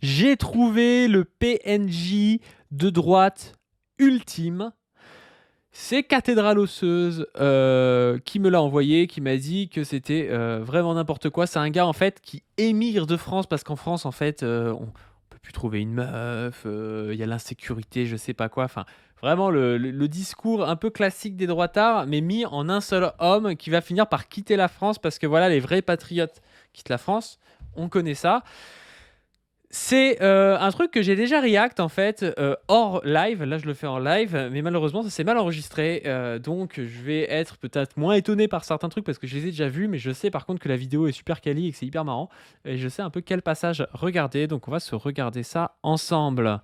J'ai trouvé le PNJ de droite ultime. C'est Cathédrale Osseuse qui me l'a envoyé, qui m'a dit que c'était vraiment n'importe quoi. C'est un gars en fait qui émigre de France parce qu'en France en fait on peut plus trouver une meuf, il y a l'insécurité, je sais pas quoi. Enfin vraiment le discours un peu classique des droitards, mais mis en un seul homme qui va finir par quitter la France parce que voilà, les vrais patriotes quittent la France. On connaît ça. C'est un truc que j'ai déjà react en fait hors live. Là, je le fais en live, mais malheureusement, ça s'est mal enregistré. Donc, je vais être peut-être moins étonné par certains trucs parce que je les ai déjà vus, mais je sais par contre que la vidéo est super quali et que c'est hyper marrant. Et je sais un peu quel passage regarder. Donc, on va se regarder ça ensemble.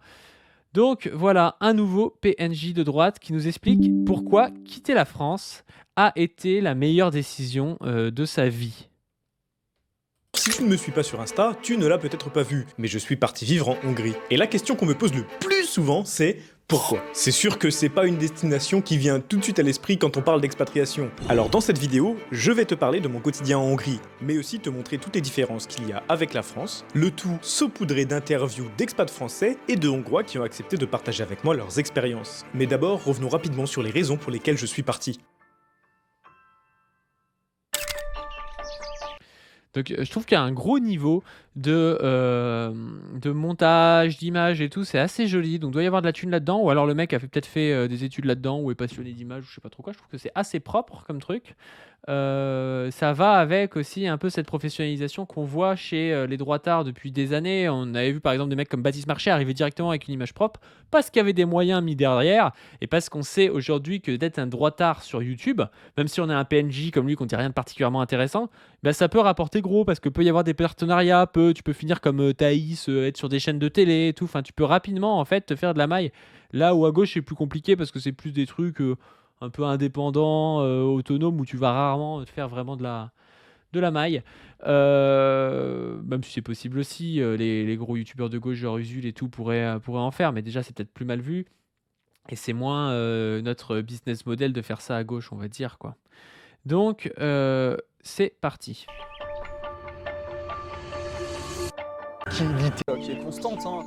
Donc, voilà un nouveau PNJ de droite qui nous explique pourquoi quitter la France a été la meilleure décision de sa vie. Si tu ne me suis pas sur Insta, tu ne l'as peut-être pas vu, mais je suis parti vivre en Hongrie. Et la question qu'on me pose le plus souvent, c'est pourquoi ? C'est sûr que c'est pas une destination qui vient tout de suite à l'esprit quand on parle d'expatriation. Alors dans cette vidéo, je vais te parler de mon quotidien en Hongrie, mais aussi te montrer toutes les différences qu'il y a avec la France, le tout saupoudré d'interviews d'expats français et de Hongrois qui ont accepté de partager avec moi leurs expériences. Mais d'abord, revenons rapidement sur les raisons pour lesquelles je suis parti. Donc, je trouve qu'il y a un gros niveau de montage, d'image et tout. C'est assez joli. Donc, il doit y avoir de la thune là-dedans. Ou alors, le mec a peut-être fait des études là-dedans ou est passionné d'image ou je sais pas trop quoi. Je trouve que c'est assez propre comme truc. Ça va avec aussi un peu cette professionnalisation qu'on voit chez les droitards depuis des années. On avait vu par exemple des mecs comme Baptiste Marchais arriver directement avec une image propre parce qu'il y avait des moyens mis derrière et parce qu'on sait aujourd'hui que d'être un droitard sur YouTube, même si on a un PNJ comme lui qu'on dit rien de particulièrement intéressant, bah, ça peut rapporter gros parce que peut y avoir des partenariats, tu peux finir comme Thaïs, être sur des chaînes de télé et tout. Enfin, tu peux rapidement en fait te faire de la maille. Là où à gauche c'est plus compliqué parce que c'est plus des trucs un peu indépendant, autonome, où tu vas rarement te faire vraiment de la maille. Même si c'est possible aussi, les gros youtubeurs de gauche, genre Usul et tout, pourraient en faire, mais déjà c'est peut-être plus mal vu. Et c'est moins notre business model de faire ça à gauche, on va dire, quoi. Donc, c'est parti. Qui est constante, hein.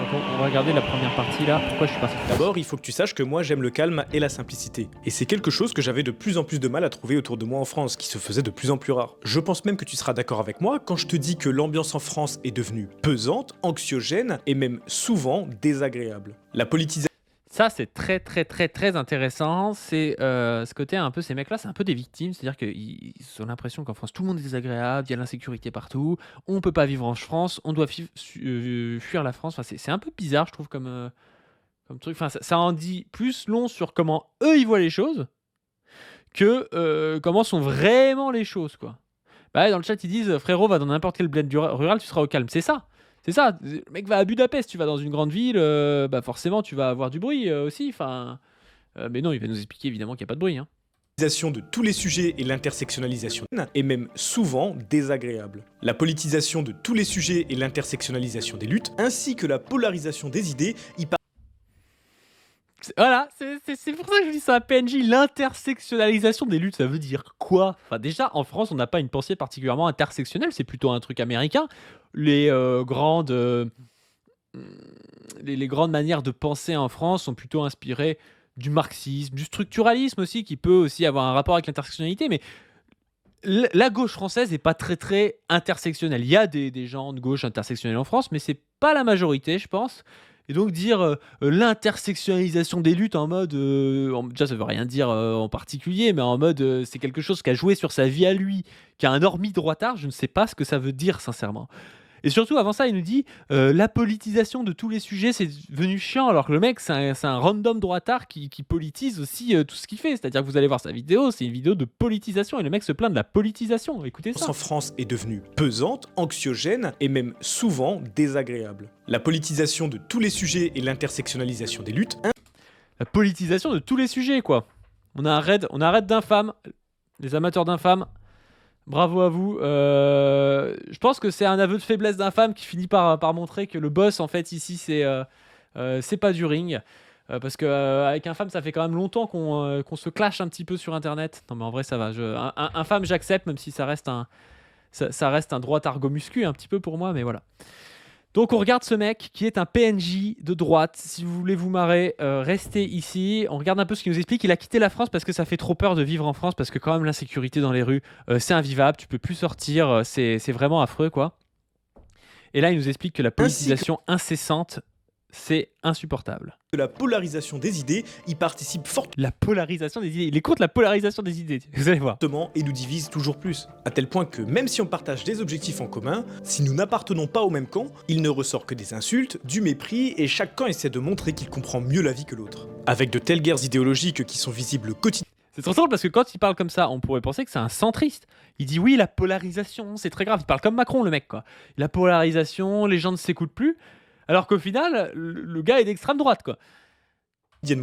Donc on va regarder la première partie là. Pourquoi je suis parti ? D'abord, il faut que tu saches que moi j'aime le calme et la simplicité. Et c'est quelque chose que j'avais de plus en plus de mal à trouver autour de moi en France, qui se faisait de plus en plus rare. Je pense même que tu seras d'accord avec moi quand je te dis que l'ambiance en France est devenue pesante, anxiogène et même souvent désagréable. La politisation. Ça, c'est très, très, très, très intéressant. C'est ce côté un peu, ces mecs-là, c'est un peu des victimes. C'est-à-dire qu'ils ont l'impression qu'en France, tout le monde est désagréable, il y a l'insécurité partout, on ne peut pas vivre en France, on doit fuir la France. Enfin, c'est un peu bizarre, je trouve, comme truc. Enfin, ça en dit plus long sur comment eux, ils voient les choses que comment sont vraiment les choses, quoi. Bah, dans le chat, ils disent frérot, va dans n'importe quel bled rural, tu seras au calme. C'est ça. C'est ça. Le mec va à Budapest, tu vas dans une grande ville, bah forcément, tu vas avoir du bruit aussi. Enfin, mais non, il va nous expliquer évidemment qu'il n'y a pas de bruit. Hein. De tous les sujets et l'intersectionnalisation est même souvent désagréable. La politisation de tous les sujets et l'intersectionnalisation des luttes, ainsi que la polarisation des idées, Voilà, c'est pour ça que je dis ça à PNJ, l'intersectionnalisation des luttes, ça veut dire quoi ? Enfin, déjà, en France, on n'a pas une pensée particulièrement intersectionnelle, c'est plutôt un truc américain. Les grandes manières de penser en France sont plutôt inspirées du marxisme, du structuralisme aussi, qui peut aussi avoir un rapport avec l'intersectionnalité, mais la gauche française n'est pas très très intersectionnelle. Il y a des gens de gauche intersectionnels en France, mais c'est pas la majorité, je pense. Et donc dire l'intersectionnalisation des luttes en mode... déjà, ça veut rien dire en particulier, mais en mode c'est quelque chose qui a joué sur sa vie à lui, qui a un normie droitard, je ne sais pas ce que ça veut dire, sincèrement. Et surtout, avant ça, il nous dit la politisation de tous les sujets, c'est devenu chiant, alors que le mec, c'est un random droitard qui politise aussi tout ce qu'il fait. C'est-à-dire que vous allez voir sa vidéo, c'est une vidéo de politisation, et le mec se plaint de la politisation. Écoutez ça. En France est devenue pesante, anxiogène et même souvent désagréable. La politisation de tous les sujets et l'intersectionnalisation des luttes. La politisation de tous les sujets, quoi. On a un raid d'infâmes. Les amateurs d'infâmes, bravo à vous. Je pense que c'est un aveu de faiblesse d'infâme qui finit par montrer que le boss, en fait, ici, c'est pas du ring. Parce qu'avec Infâme, ça fait quand même longtemps qu'on se clash un petit peu sur Internet. Non, mais en vrai, ça va. Infâme, j'accepte, même si ça reste ça reste un droit argomuscu un petit peu pour moi, mais voilà. Donc on regarde ce mec qui est un PNJ de droite. Si vous voulez vous marrer, restez ici. On regarde un peu ce qu'il nous explique. Il a quitté la France parce que ça fait trop peur de vivre en France, parce que quand même l'insécurité dans les rues, c'est invivable. Tu peux plus sortir, c'est vraiment affreux, quoi. Et là, il nous explique que la politisation incessante, c'est insupportable. De la polarisation des idées, il participe La polarisation des idées. Il est contre la polarisation des idées, vous allez voir. fortement et nous divise toujours plus. À tel point que même si on partage des objectifs en commun, si nous n'appartenons pas au même camp, il ne ressort que des insultes, du mépris, et chaque camp essaie de montrer qu'il comprend mieux la vie que l'autre. Avec de telles guerres idéologiques qui sont visibles quotidiennement, C'est trop drôle parce que quand il parle comme ça, on pourrait penser que c'est un centriste. Il dit oui, la polarisation, c'est très grave. Il parle comme Macron, le mec, quoi. La polarisation, les gens ne s'écoutent plus. Alors qu'au final, le gars est d'extrême droite, quoi.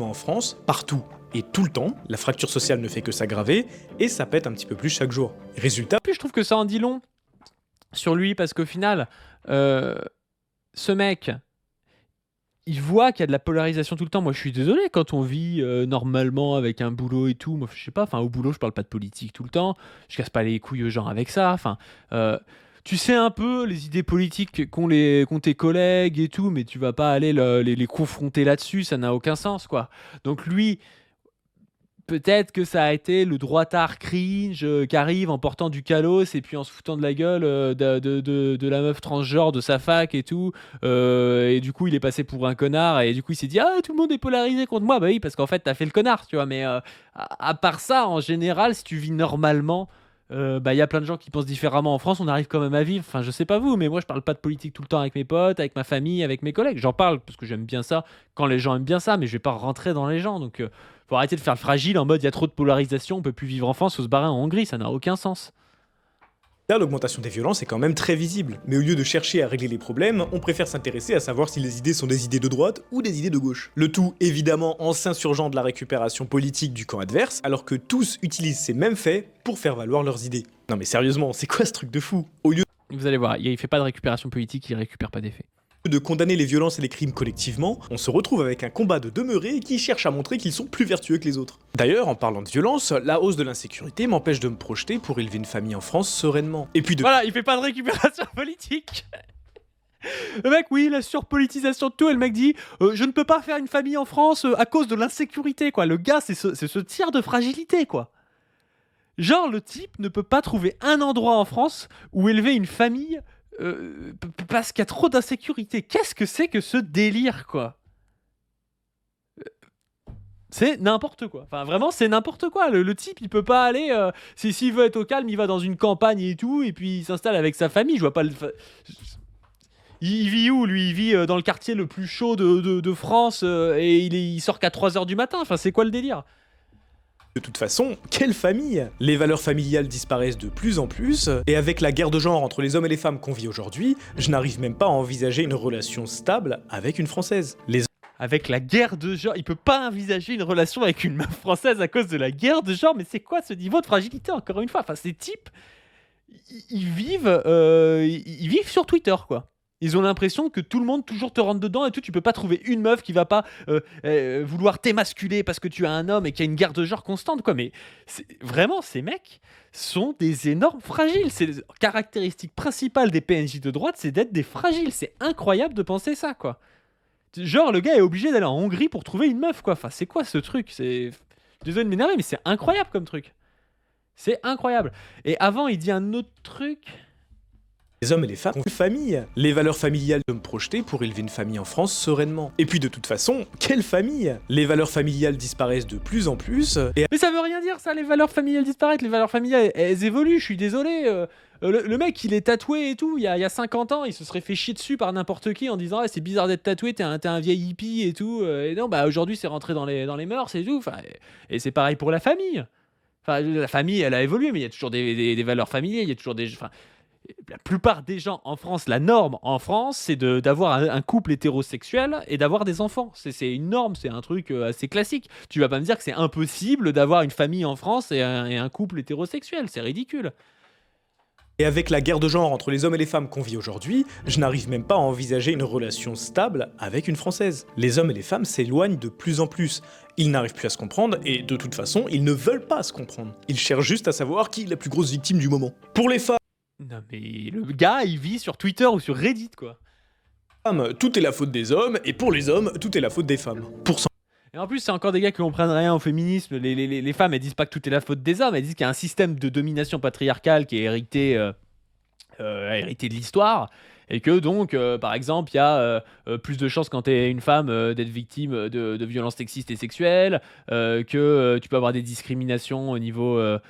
en France, partout et tout le temps, la fracture sociale ne fait que s'aggraver, et ça pète un petit peu plus chaque jour. Résultat, Puis je trouve que ça en dit long sur lui parce qu'au final, ce mec, il voit qu'il y a de la polarisation tout le temps. Moi, je suis désolé, quand on vit normalement avec un boulot et tout, moi, je sais pas, enfin, au boulot, je parle pas de politique tout le temps, je casse pas les couilles aux gens avec ça, enfin, tu sais un peu les idées politiques qu'ont tes collègues et tout, mais tu vas pas aller les confronter là-dessus, ça n'a aucun sens, quoi. Donc lui, peut-être que ça a été le droitard cringe qui arrive en portant du calos et puis en se foutant de la gueule de la meuf transgenre de sa fac et tout. Et du coup, il est passé pour un connard et du coup, il s'est dit ah, tout le monde est polarisé contre moi. Bah oui, parce qu'en fait, t'as fait le connard, tu vois. Mais à part ça, en général, si tu vis normalement, bah, y a plein de gens qui pensent différemment en France, on arrive quand même à vivre. Enfin, je sais pas vous, mais moi je parle pas de politique tout le temps avec mes potes, avec ma famille, avec mes collègues. J'en parle parce que j'aime bien ça quand les gens aiment bien ça, mais je vais pas rentrer dans les gens. Donc faut arrêter de faire le fragile en mode il y a trop de polarisation, on peut plus vivre en France, faut se barrer en Hongrie, ça n'a aucun sens. l'augmentation des violences est quand même très visible. Mais au lieu de chercher à régler les problèmes, on préfère s'intéresser à savoir si les idées sont des idées de droite ou des idées de gauche. Le tout, évidemment, en s'insurgeant de la récupération politique du camp adverse, alors que tous utilisent ces mêmes faits pour faire valoir leurs idées. Non mais sérieusement, c'est quoi ce truc de fou? Au lieu Vous allez voir, il fait pas de récupération politique, il récupère pas d'effet. de condamner les violences et les crimes collectivement, on se retrouve avec un combat de demeurés qui cherche à montrer qu'ils sont plus vertueux que les autres. D'ailleurs, en parlant de violence, la hausse de l'insécurité m'empêche de me projeter pour élever une famille en France sereinement. Et puis de Voilà, il fait pas de récupération politique. Le mec, oui, la surpolitisation de tout, et le mec dit je ne peux pas faire une famille en France à cause de l'insécurité, quoi. Le gars, c'est ce tiers de fragilité, quoi. Genre, le type ne peut pas trouver un endroit en France où élever une famille parce qu'il y a trop d'insécurité. Qu'est-ce que c'est que ce délire, quoi? C'est n'importe quoi. Enfin, vraiment, c'est n'importe quoi. Le type, il peut pas aller. S'il veut être au calme, il va dans une campagne et tout, et puis il s'installe avec sa famille. Je vois pas le. Il vit où, lui? Il vit dans le quartier le plus chaud de France et il sort qu'à 3h du matin. Enfin, c'est quoi le délire? De toute façon, quelle famille? Les valeurs familiales disparaissent de plus en plus, et avec la guerre de genre entre les hommes et les femmes qu'on vit aujourd'hui, je n'arrive même pas à envisager une relation stable avec une Française. Avec la guerre de genre, il peut pas envisager une relation avec une meuf française à cause de la guerre de genre. Mais c'est quoi ce niveau de fragilité, encore une fois? Enfin, ces types, ils vivent sur Twitter, quoi. Ils ont l'impression que tout le monde toujours te rentre dedans et tout. Tu peux pas trouver une meuf qui va pas vouloir t'émasculer parce que tu as un homme et qu'il y a une guerre de genre constante, quoi. Mais vraiment, ces mecs sont des énormes fragiles. C'est la caractéristique principale des PNJ de droite, c'est d'être des fragiles. C'est incroyable de penser ça, quoi. Genre, le gars est obligé d'aller en Hongrie pour trouver une meuf, quoi. Enfin, c'est quoi ce truc? Désolé de m'énerver, mais c'est incroyable comme truc. C'est incroyable. Et avant, il dit un autre truc. Les hommes et les femmes ont une famille. Les valeurs familiales de me projeter pour élever une famille en France sereinement. Et puis de toute façon, quelle famille? Les valeurs familiales disparaissent de plus en plus, et Mais ça veut rien dire, ça, les valeurs familiales disparaissent. Les valeurs familiales, elles évoluent, je suis désolé. Le mec, il est tatoué et tout. Il y a 50 ans, il se serait fait chier dessus par n'importe qui en disant c'est bizarre d'être tatoué, t'es un vieil hippie et tout. Et non, bah aujourd'hui, c'est rentré dans les mœurs et tout. Enfin, et c'est pareil pour la famille. Enfin, la famille, elle a évolué, mais il y a toujours des valeurs familiales. Il y a toujours des. Enfin, la plupart des gens en France, la norme en France, c'est d'avoir un couple hétérosexuel et d'avoir des enfants. C'est une norme, c'est un truc assez classique. Tu vas pas me dire que c'est impossible d'avoir une famille en France et un couple hétérosexuel, c'est ridicule. Et avec la guerre de genre entre les hommes et les femmes qu'on vit aujourd'hui, je n'arrive même pas à envisager une relation stable avec une Française. Les hommes et les femmes s'éloignent de plus en plus. Ils n'arrivent plus à se comprendre et de toute façon, ils ne veulent pas se comprendre. Ils cherchent juste à savoir qui est la plus grosse victime du moment. Pour les femmes, Non mais le gars, il vit sur Twitter ou sur Reddit, quoi. Tout est la faute des hommes, et pour les hommes, tout est la faute des femmes. Pour Et en plus, c'est encore des gars qui comprennent rien au féminisme. Les femmes, elles disent pas que tout est la faute des hommes, elles disent qu'il y a un système de domination patriarcale qui est hérité de l'histoire. Et que donc, par exemple, il y a plus de chances quand tu es une femme d'être victime de violences sexistes et sexuelles, que tu peux avoir des discriminations au niveau de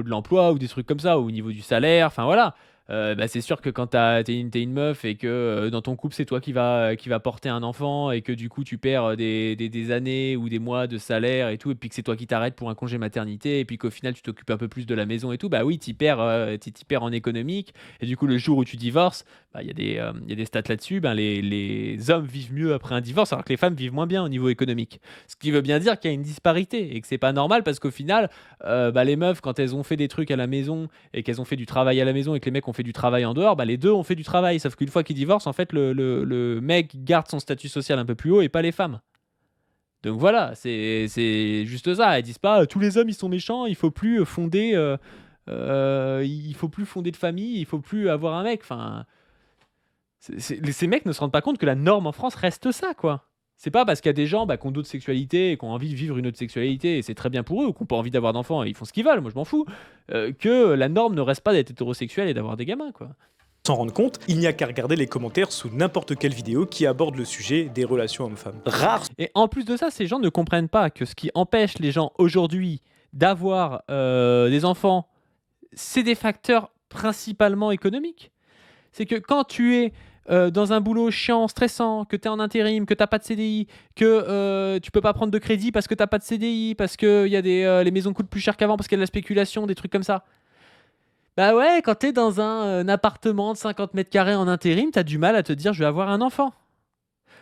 l'emploi ou des trucs comme ça, ou au niveau du salaire, enfin voilà. Bah, c'est sûr que quand t'es une meuf et que dans ton couple c'est toi qui va porter un enfant et que du coup tu perds des années ou des mois de salaire et tout, et puis que c'est toi qui t'arrêtes pour un congé maternité et puis qu'au final tu t'occupes un peu plus de la maison et tout, bah oui, t'y perds en économique. Et du coup le jour où tu divorces, bah, il y a des stats là-dessus, ben, les hommes vivent mieux après un divorce alors que les femmes vivent moins bien au niveau économique. Ce qui veut bien dire qu'il y a une disparité et que c'est pas normal parce qu'au final, bah, les meufs quand elles ont fait des trucs à la maison et qu'elles ont fait du travail à la maison et que les mecs ont fait du travail en dehors, bah, les deux ont fait du travail. Sauf qu'une fois qu'ils divorcent, en fait, le mec garde son statut social un peu plus haut et pas les femmes. Donc voilà, c'est juste ça. Elles disent pas tous les hommes ils sont méchants, il faut plus fonder de famille, il faut plus avoir un mec. Enfin, ces mecs ne se rendent pas compte que la norme en France reste ça, quoi. C'est pas parce qu'il y a des gens qui ont d'autres sexualités et qui ont envie de vivre une autre sexualité et c'est très bien pour eux, ou qui n'ont pas envie d'avoir d'enfants et ils font ce qu'ils veulent, moi je m'en fous, que la norme ne reste pas d'être hétérosexuel et d'avoir des gamins, quoi. s'en rendre compte, il n'y a qu'à regarder les commentaires sous n'importe quelle vidéo qui aborde le sujet des relations hommes-femmes. Rares Et en plus de ça, ces gens ne comprennent pas que ce qui empêche les gens aujourd'hui d'avoir des enfants, c'est des facteurs principalement économiques. C'est que quand tu es dans un boulot chiant, stressant, que tu es en intérim, que tu n'as pas de CDI, que tu peux pas prendre de crédit parce que tu n'as pas de CDI, parce que les maisons coûtent plus cher qu'avant, parce qu'il y a de la spéculation, des trucs comme ça. Bah ouais, quand tu es dans un appartement de 50 mètres carrés en intérim, tu as du mal à te dire je vais avoir un enfant.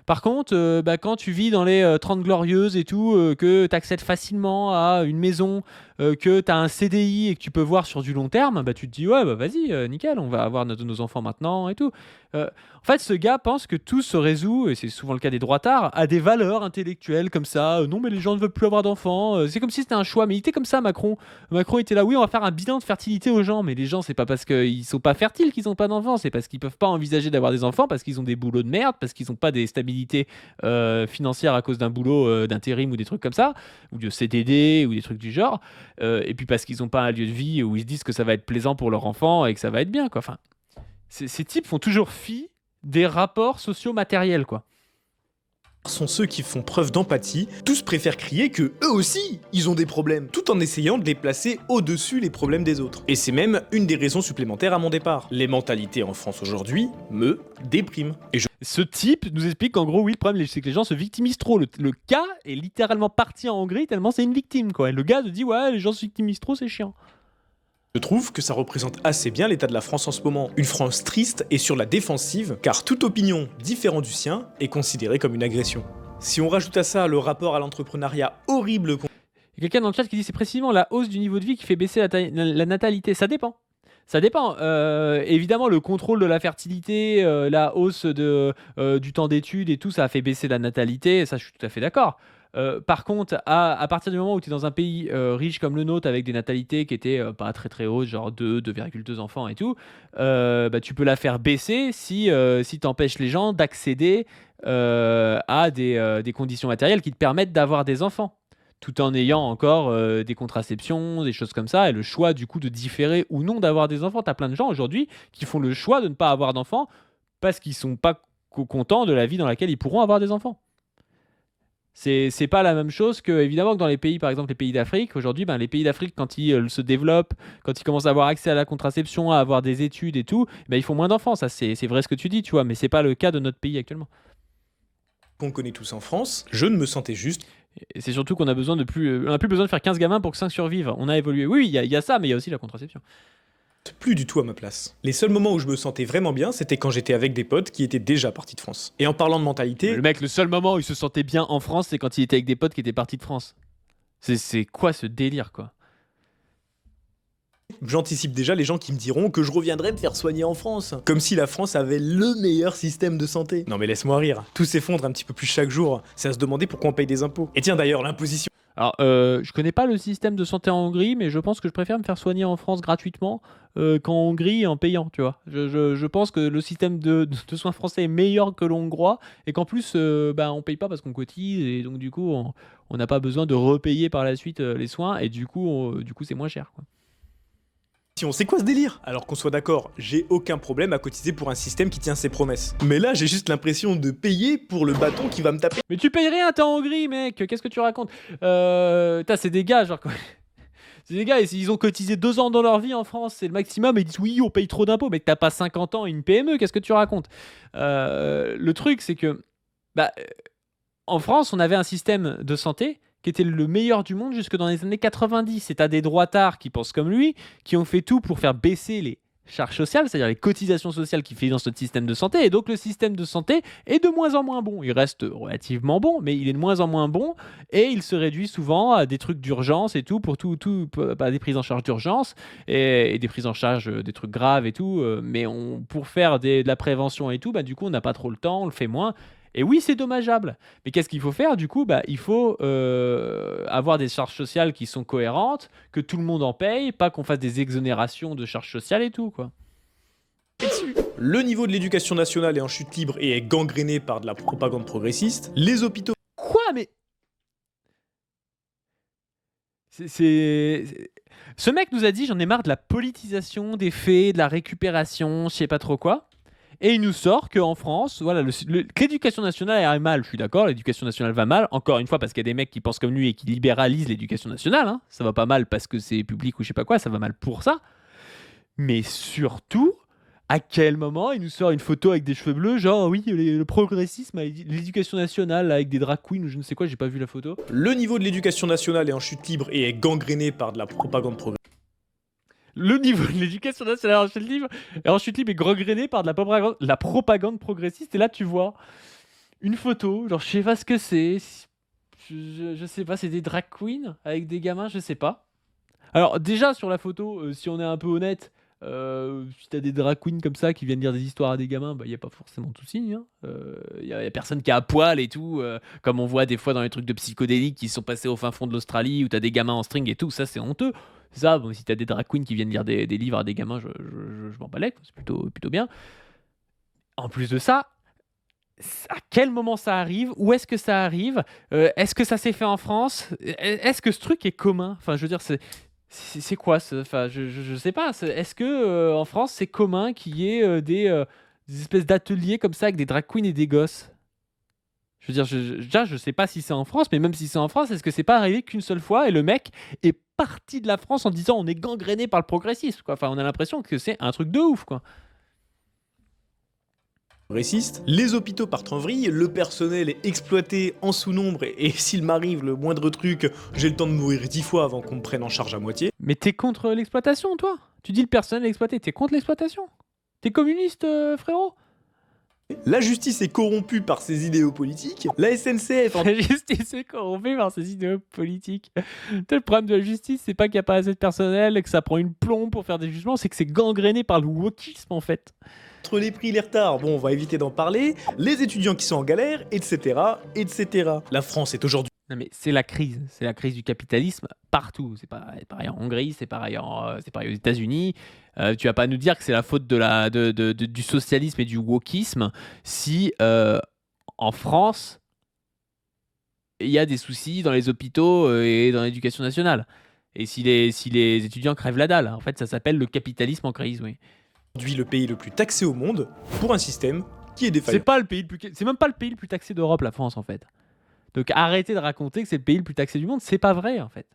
Par contre, quand tu vis dans les 30 Glorieuses et tout, que tu accèdes facilement à une maison, que tu as un CDI et que tu peux voir sur du long terme, bah, tu te dis, ouais, bah, vas-y, nickel, on va avoir nos enfants maintenant et tout. En fait, ce gars pense que tout se résout, et c'est souvent le cas des droitards, à des valeurs intellectuelles comme ça. Non, mais les gens ne veulent plus avoir d'enfants. C'est comme si c'était un choix. Mais il était comme ça, Macron. Macron était là, oui, on va faire un bilan de fertilité aux gens. Mais les gens, c'est pas parce qu'ils sont pas fertiles qu'ils ont pas d'enfants. C'est parce qu'ils peuvent pas envisager d'avoir des enfants, parce qu'ils ont des boulots de merde, parce qu'ils ont pas des stabilités financières à cause d'un boulot d'intérim ou des trucs comme ça, ou de CDD ou des trucs du genre. Et puis parce qu'ils ont pas un lieu de vie où ils se disent que ça va être plaisant pour leur enfant et que ça va être bien, quoi. Enfin, ces types font toujours fi des rapports sociaux matériels, quoi. sont ceux qui font preuve d'empathie, tous préfèrent crier que eux aussi, ils ont des problèmes, tout en essayant de les placer au-dessus les problèmes des autres. Et c'est même une des raisons supplémentaires à mon départ. Les mentalités en France aujourd'hui me dépriment. Et Ce type nous explique qu'en gros, oui, le problème, c'est que les gens se victimisent trop. Le gars est littéralement parti en Hongrie tellement c'est une victime, quoi. Et le gars se dit, ouais, les gens se victimisent trop, c'est chiant. je trouve que ça représente assez bien l'état de la France en ce moment. Une France triste et sur la défensive, car toute opinion différente du sien est considérée comme une agression. Si on rajoute à ça le rapport à l'entrepreneuriat horrible qu'on... Il y a quelqu'un dans le chat qui dit c'est précisément la hausse du niveau de vie qui fait baisser la natalité. Ça dépend. Ça dépend. Évidemment, le contrôle de la fertilité, la hausse du temps d'études et tout, ça a fait baisser la natalité. Ça, je suis tout à fait d'accord. Par contre, à partir du moment où tu es dans un pays riche comme le nôtre, avec des natalités qui étaient pas très très hautes, genre 2,2 enfants et tout, bah, tu peux la faire baisser si tu empêches les gens d'accéder à des conditions matérielles qui te permettent d'avoir des enfants, tout en ayant encore des contraceptions, des choses comme ça, et le choix du coup de différer ou non d'avoir des enfants. Tu as plein de gens aujourd'hui qui font le choix de ne pas avoir d'enfants parce qu'ils sont pas contents de la vie dans laquelle ils pourront avoir des enfants. C'est pas la même chose que, évidemment, que dans les pays, par exemple les pays d'Afrique. Aujourd'hui, les pays d'Afrique, quand ils se développent, quand ils commencent à avoir accès à la contraception, à avoir des études et tout, ils font moins d'enfants. Ça, c'est vrai ce que tu dis, tu vois, mais c'est pas le cas de notre pays actuellement. qu'on connaît tous en France, je ne me sentais juste... Et c'est surtout qu'on a besoin on a plus besoin de faire 15 gamins pour que 5 survivent. On a évolué. Oui, il y a ça, mais il y a aussi la contraception. plus du tout à ma place. Les seuls moments où je me sentais vraiment bien, c'était quand j'étais avec des potes qui étaient déjà partis de France. Et en parlant de mentalité... Le mec, le seul moment où il se sentait bien en France, c'est quand il était avec des potes qui étaient partis de France. C'est quoi ce délire, quoi? J'anticipe déjà les gens qui me diront que je reviendrai me faire soigner en France. Comme si la France avait le meilleur système de santé. Non mais laisse-moi rire. Tout s'effondre un petit peu plus chaque jour. C'est à se demander pourquoi on paye des impôts. Et tiens d'ailleurs, l'imposition... Alors, je connais pas le système de santé en Hongrie, mais je pense que je préfère me faire soigner en France gratuitement qu'en Hongrie en payant, tu vois. Je pense que le système de soins français est meilleur que le hongrois et qu'en plus, bah, on paye pas parce qu'on cotise et donc du coup, on n'a pas besoin de repayer par la suite les soins et du coup, c'est moins cher, quoi. Si on sait quoi ce délire? Alors qu'on soit d'accord, j'ai aucun problème à cotiser pour un système qui tient ses promesses. Mais là, j'ai juste l'impression de payer pour le bâton qui va me taper. Mais tu payes rien, t'es en Hongrie, mec. Qu'est-ce que tu racontes? C'est des gars, genre. C'est des gars, ils ont cotisé 2 ans dans leur vie en France, c'est le maximum, et ils disent oui, on paye trop d'impôts, mais que t'as pas 50 ans et une PME, qu'est-ce que tu racontes? Le truc, c'est que, bah, en France, on avait un système de santé qui était le meilleur du monde jusque dans les années 90. Et t'as des droitards qui pensent comme lui, qui ont fait tout pour faire baisser les charges sociales, c'est-à-dire les cotisations sociales qui financent notre système de santé. Et donc le système de santé est de moins en moins bon. Il reste relativement bon, mais il est de moins en moins bon. Et il se réduit souvent à des trucs d'urgence et tout, pour des prises en charge d'urgence et des prises en charge des trucs graves et tout. Mais pour faire de la prévention et tout, bah, du coup, on n'a pas trop le temps, on le fait moins. Et oui, c'est dommageable. Mais qu'est-ce qu'il faut faire du coup? Bah, il faut avoir des charges sociales qui sont cohérentes, que tout le monde en paye, pas qu'on fasse des exonérations de charges sociales et tout, quoi. Le niveau de l'éducation nationale est en chute libre et est gangréné par de la propagande progressiste. Les hôpitaux Quoi? Mais... Ce mec nous a dit, j'en ai marre de la politisation des faits, de la récupération, je sais pas trop quoi. Et il nous sort qu'en France, voilà, que l'éducation nationale est mal. Je suis d'accord, l'éducation nationale va mal. Encore une fois, parce qu'il y a des mecs qui pensent comme lui et qui libéralisent l'éducation nationale. Hein. Ça va pas mal parce que c'est public ou je sais pas quoi, ça va mal pour ça. Mais surtout, à quel moment il nous sort une photo avec des cheveux bleus, genre oui, le progressisme, l'éducation nationale avec des drag queens ou je ne sais quoi, j'ai pas vu la photo. Le niveau de l'éducation nationale est en chute libre et est gangréné par de la propagande progressiste. Le niveau de l'éducation nationale en chute libre est gangréné par de la propagande progressiste. Et là, tu vois une photo, genre je sais pas ce que c'est. Je sais pas, c'est des drag queens avec des gamins, je sais pas. Alors déjà sur la photo, si on est un peu honnête, si t'as des drag queens comme ça qui viennent dire des histoires à des gamins, bah y a pas forcément de soucis. Hein. Y a personne qui a à poil et tout, comme on voit des fois dans les trucs de psychodéliques qui sont passés au fin fond de l'Australie où t'as des gamins en string et tout, ça c'est honteux. Ça, bon, si t'as des drag queens qui viennent lire des livres à des gamins, je m'en balais, c'est plutôt bien. En plus de ça, à quel moment ça arrive? Où est-ce que ça arrive? Est-ce que ça s'est fait en France? Est-ce que ce truc est commun? Enfin, je veux dire, c'est quoi? Enfin, je sais pas. Est-ce que en France, c'est commun qu'il y ait des espèces d'ateliers comme ça avec des drag queens et des gosses? Je veux dire, déjà, je sais pas si c'est en France, mais même si c'est en France, est-ce que c'est pas arrivé qu'une seule fois et le mec est parti de la France en disant on est gangréné par le progressisme, quoi. Enfin, on a l'impression que c'est un truc de ouf, quoi. Les hôpitaux partent en vrille, le personnel est exploité en sous-nombre et s'il m'arrive le moindre truc, j'ai le temps de mourir 10 fois avant qu'on me prenne en charge à moitié. Mais t'es contre l'exploitation, toi? Tu dis le personnel exploité, t'es contre l'exploitation? T'es communiste, frérot? La justice est corrompue par ses idéaux politiques, la SNCF... La justice est corrompue par ses idéaux politiques. Le problème de la justice, c'est pas qu'il n'y a pas assez de personnel, que ça prend une plombe pour faire des jugements, c'est que c'est gangréné par le wokisme, en fait. Entre les prix et les retards, bon, on va éviter d'en parler, les étudiants qui sont en galère, etc., etc. La France est aujourd'hui... Non mais c'est la crise du capitalisme partout. C'est pareil en Hongrie, c'est pareil aux États-Unis. Tu vas pas nous dire que c'est la faute du socialisme et du wokisme si en France il y a des soucis dans les hôpitaux et dans l'éducation nationale. Et si les étudiants crèvent la dalle. En fait, ça s'appelle le capitalisme en crise, oui. Aujourd'hui le pays le plus taxé au monde pour un système qui est défaillant. C'est même pas le pays le plus taxé d'Europe, la France, en fait. Donc arrêtez de raconter que c'est le pays le plus taxé du monde, c'est pas vrai en fait.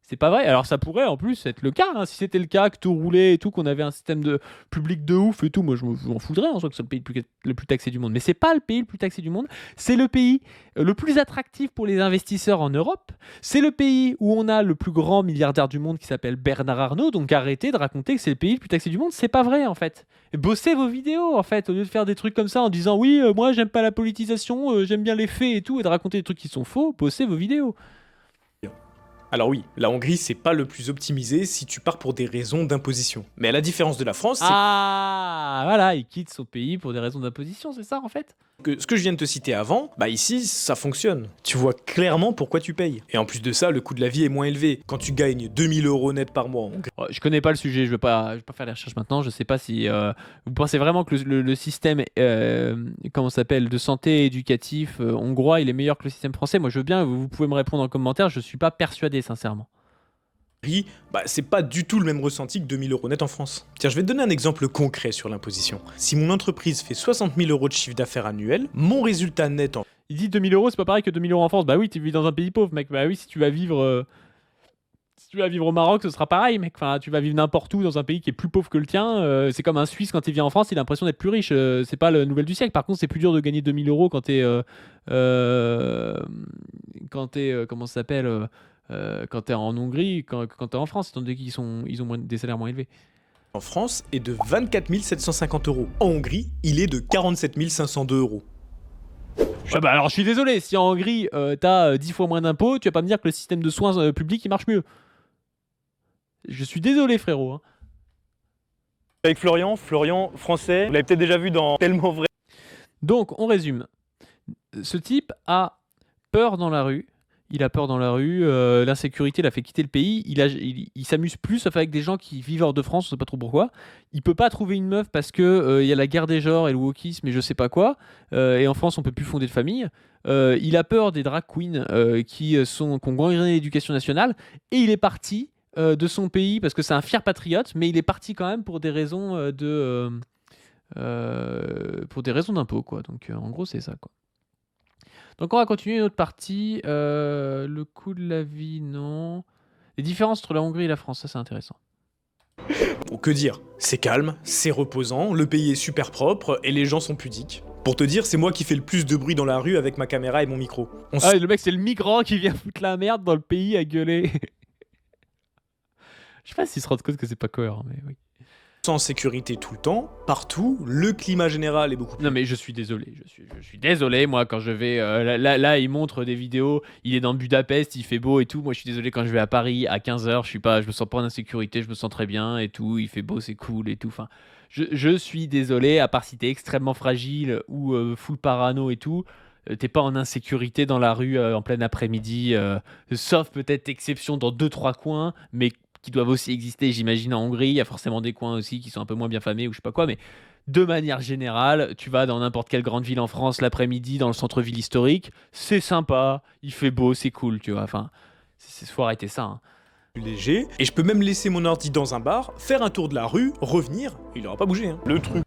C'est pas vrai. Alors ça pourrait en plus être le cas, hein. Si c'était le cas, que tout roulait et tout, qu'on avait un système de public de ouf et tout, moi je m'en foudrais en soi que ce soit le pays le plus taxé du monde. Mais c'est pas le pays le plus taxé du monde, c'est le pays le plus attractif pour les investisseurs en Europe. C'est le pays où on a le plus grand milliardaire du monde qui s'appelle Bernard Arnault. Donc arrêtez de raconter que c'est le pays le plus taxé du monde, c'est pas vrai en fait. Et bossez vos vidéos en fait, au lieu de faire des trucs comme ça en disant oui, moi j'aime pas la politisation, j'aime bien les faits et tout, et de raconter des trucs qui sont faux, bossez vos vidéos. Alors oui, la Hongrie, c'est pas le plus optimisé si tu pars pour des raisons d'imposition. Mais à la différence de la France, c'est Ah, voilà, il quitte son pays pour des raisons d'imposition, c'est ça en fait? que ce que je viens de te citer avant, bah ici, ça fonctionne. Tu vois clairement pourquoi tu payes. Et en plus de ça, le coût de la vie est moins élevé. Quand tu gagnes 2000 € net par mois en Hongrie, Je connais pas le sujet, je vais pas faire les recherches maintenant. Je sais pas si vous pensez vraiment que le système, comment ça s'appelle, de santé éducatif hongrois, il est meilleur que le système français. Moi, je veux bien. Vous pouvez me répondre en commentaire. Je suis pas persuadé, sincèrement. bah c'est pas du tout le même ressenti que 2000 € net en France. Tiens, je vais te donner un exemple concret sur l'imposition. Si mon entreprise fait 60 000 € de chiffre d'affaires annuel, mon résultat net en Il dit 2000 euros, c'est pas pareil que 2000 euros en France. Bah oui, tu vis dans un pays pauvre, mec. Bah oui, si tu vas vivre au Maroc, ce sera pareil, mec. Enfin, tu vas vivre n'importe où dans un pays qui est plus pauvre que le tien. C'est comme un Suisse quand il vient en France, il a l'impression d'être plus riche. C'est pas le nouvelle du siècle. Par contre, c'est plus dur de gagner 2000 euros quand comment ça s'appelle quand t'es en Hongrie, quand t'es en France, étant donné qu'ils ont des salaires moins élevés. France est de 24 750 €. En Hongrie, il est de 47 502 €. Bah alors, je suis désolé. Si en Hongrie, t'as 10 fois moins d'impôts, tu vas pas me dire que le système de soins publics il marche mieux. Je suis désolé, frérot. Hein. Avec Florian, français, vous l'avez peut-être déjà vu dans Tellement Vrai. Donc, on résume. Ce type a peur dans la rue. Il a peur dans la rue. L'insécurité l'a fait quitter le pays. Il s'amuse plus, sauf avec des gens qui vivent hors de France. On sait pas trop pourquoi. Il peut pas trouver une meuf parce que y a la guerre des genres et le wokisme et je sais pas quoi. Et en France, on peut plus fonder de famille. Il a peur des drag queens qui ont gangréné l'éducation nationale. Et il est parti de son pays parce que c'est un fier patriote, mais il est parti quand même pour des raisons pour des raisons d'impôts, quoi. Donc en gros, c'est ça, quoi. Donc on va continuer une autre partie. Le coût de la vie, non. Les différences entre la Hongrie et la France, ça c'est intéressant. Bon, que dire? C'est calme, c'est reposant, le pays est super propre et les gens sont pudiques. Pour te dire, c'est moi qui fais le plus de bruit dans la rue avec ma caméra et mon micro. Ah, et le mec, c'est le migrant qui vient foutre la merde dans le pays à gueuler. Je sais pas s'ils se rendent compte que c'est pas cohérent, mais oui. Sans sécurité tout le temps, partout, le climat général est beaucoup plus... Non mais je suis désolé, je suis désolé, moi quand je vais, là il montre des vidéos, il est dans Budapest, il fait beau et tout, moi je suis désolé quand je vais à Paris à 15h, je me sens pas en insécurité, je me sens très bien et tout, il fait beau, c'est cool et tout, enfin, je suis désolé, à part si t'es extrêmement fragile ou full parano et tout, t'es pas en insécurité dans la rue en plein après-midi, sauf peut-être exception dans 2-3 coins, mais qui doivent aussi exister, j'imagine, en Hongrie. Il y a forcément des coins aussi qui sont un peu moins bien famés ou je sais pas quoi, mais de manière générale, tu vas dans n'importe quelle grande ville en France l'après-midi, dans le centre-ville historique, c'est sympa, il fait beau, c'est cool, tu vois. Enfin, faut arrêter ça. Hein. léger, et je peux même laisser mon ordi dans un bar, faire un tour de la rue, revenir, il aura pas bougé. Hein. Le truc.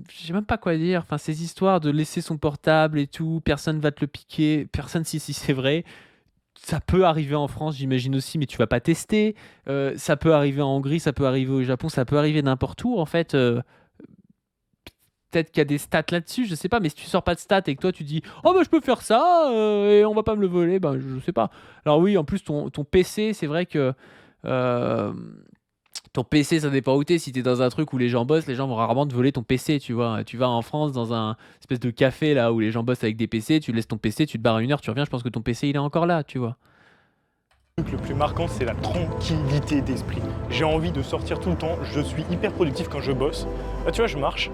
Je sais même pas quoi dire. Enfin, ces histoires de laisser son portable et tout, personne va te le piquer, personne si c'est vrai. Ça peut arriver en France, j'imagine aussi, mais tu vas pas tester. Ça peut arriver en Hongrie, ça peut arriver au Japon, ça peut arriver n'importe où. En fait, peut-être qu'il y a des stats là-dessus, je sais pas. Mais si tu sors pas de stats et que toi tu dis, oh bah je peux faire ça et on va pas me le voler, ben je sais pas. Alors oui, en plus ton PC, c'est vrai que ton PC, ça dépend où t'es. Si t'es dans un truc où les gens bossent, les gens vont rarement te voler ton PC, tu vois. Tu vas en France dans un espèce de café là où les gens bossent avec des PC, tu laisses ton PC, tu te barres à 1 heure, tu reviens, je pense que ton PC il est encore là, tu vois. Le plus marquant, c'est la tranquillité d'esprit. J'ai envie de sortir tout le temps, je suis hyper productif quand je bosse. Là, tu vois, je marche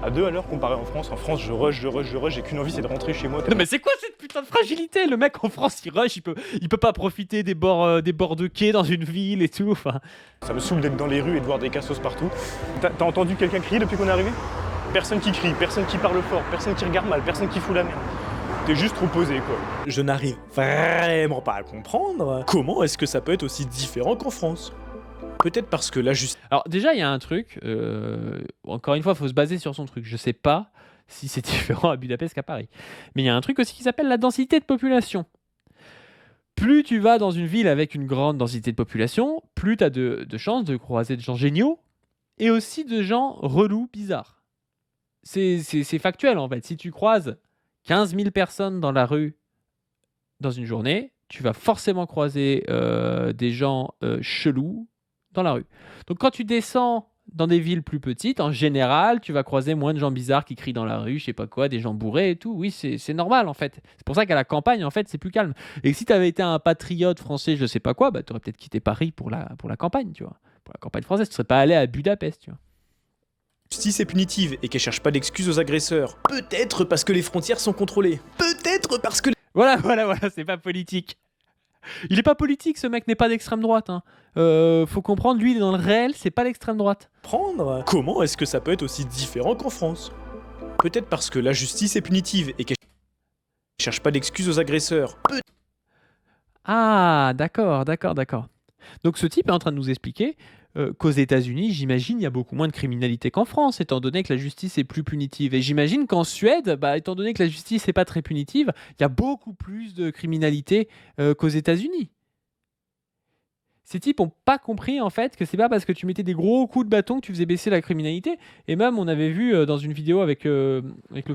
à 2 à l'heure comparé en France. En France, je rush, j'ai qu'une envie, c'est de rentrer chez moi. Non mais c'est quoi cette putain de fragilité? Le mec en France il rush, il peut pas profiter des bords de quai dans une ville et tout, enfin... Ça me saoule d'être dans les rues et de voir des cassos partout. T'as entendu quelqu'un crier depuis qu'on est arrivé? Personne qui crie, personne qui parle fort, personne qui regarde mal, personne qui fout la merde. T'es juste trop posé, quoi. Je n'arrive vraiment pas à comprendre comment est-ce que ça peut être aussi différent qu'en France. Peut-être parce que là, juste... Alors déjà, il y a un truc, encore une fois, il faut se baser sur son truc. Je sais pas si c'est différent à Budapest qu'à Paris. Mais il y a un truc aussi qui s'appelle la densité de population. Plus tu vas dans une ville avec une grande densité de population, plus tu as de chances de croiser de gens géniaux et aussi de gens relous, bizarres. C'est factuel en fait. Si tu croises 15 000 personnes dans la rue dans une journée, tu vas forcément croiser des gens chelous dans la rue. Donc quand tu descends dans des villes plus petites, en général, tu vas croiser moins de gens bizarres qui crient dans la rue, je sais pas quoi, des gens bourrés et tout. Oui, c'est normal en fait. C'est pour ça qu'à la campagne, en fait, c'est plus calme. Et que si tu avais été un patriote français, je sais pas quoi, bah, tu aurais peut-être quitté Paris pour la campagne, tu vois. Pour la campagne française, tu serais pas allé à Budapest, tu vois. Justice est punitive et qu'elle cherche pas d'excuses aux agresseurs. Peut-être parce que les frontières sont contrôlées. Peut-être parce que Voilà, c'est pas politique. Il est pas politique, ce mec n'est pas d'extrême droite. Hein. Faut comprendre, lui, il est dans le réel, c'est pas l'extrême droite. prendre. Comment est-ce que ça peut être aussi différent qu'en France? Peut-être parce que la justice est punitive et qu'elle cherche pas d'excuses aux agresseurs. Ah, d'accord. Donc ce type est en train de nous expliquer qu'aux États-Unis, j'imagine, il y a beaucoup moins de criminalité qu'en France, étant donné que la justice est plus punitive. Et j'imagine qu'en Suède, bah, étant donné que la justice n'est pas très punitive, il y a beaucoup plus de criminalité qu'aux États-Unis. Ces types n'ont pas compris en fait que c'est pas parce que tu mettais des gros coups de bâton que tu faisais baisser la criminalité. Et même, on avait vu dans une vidéo avec le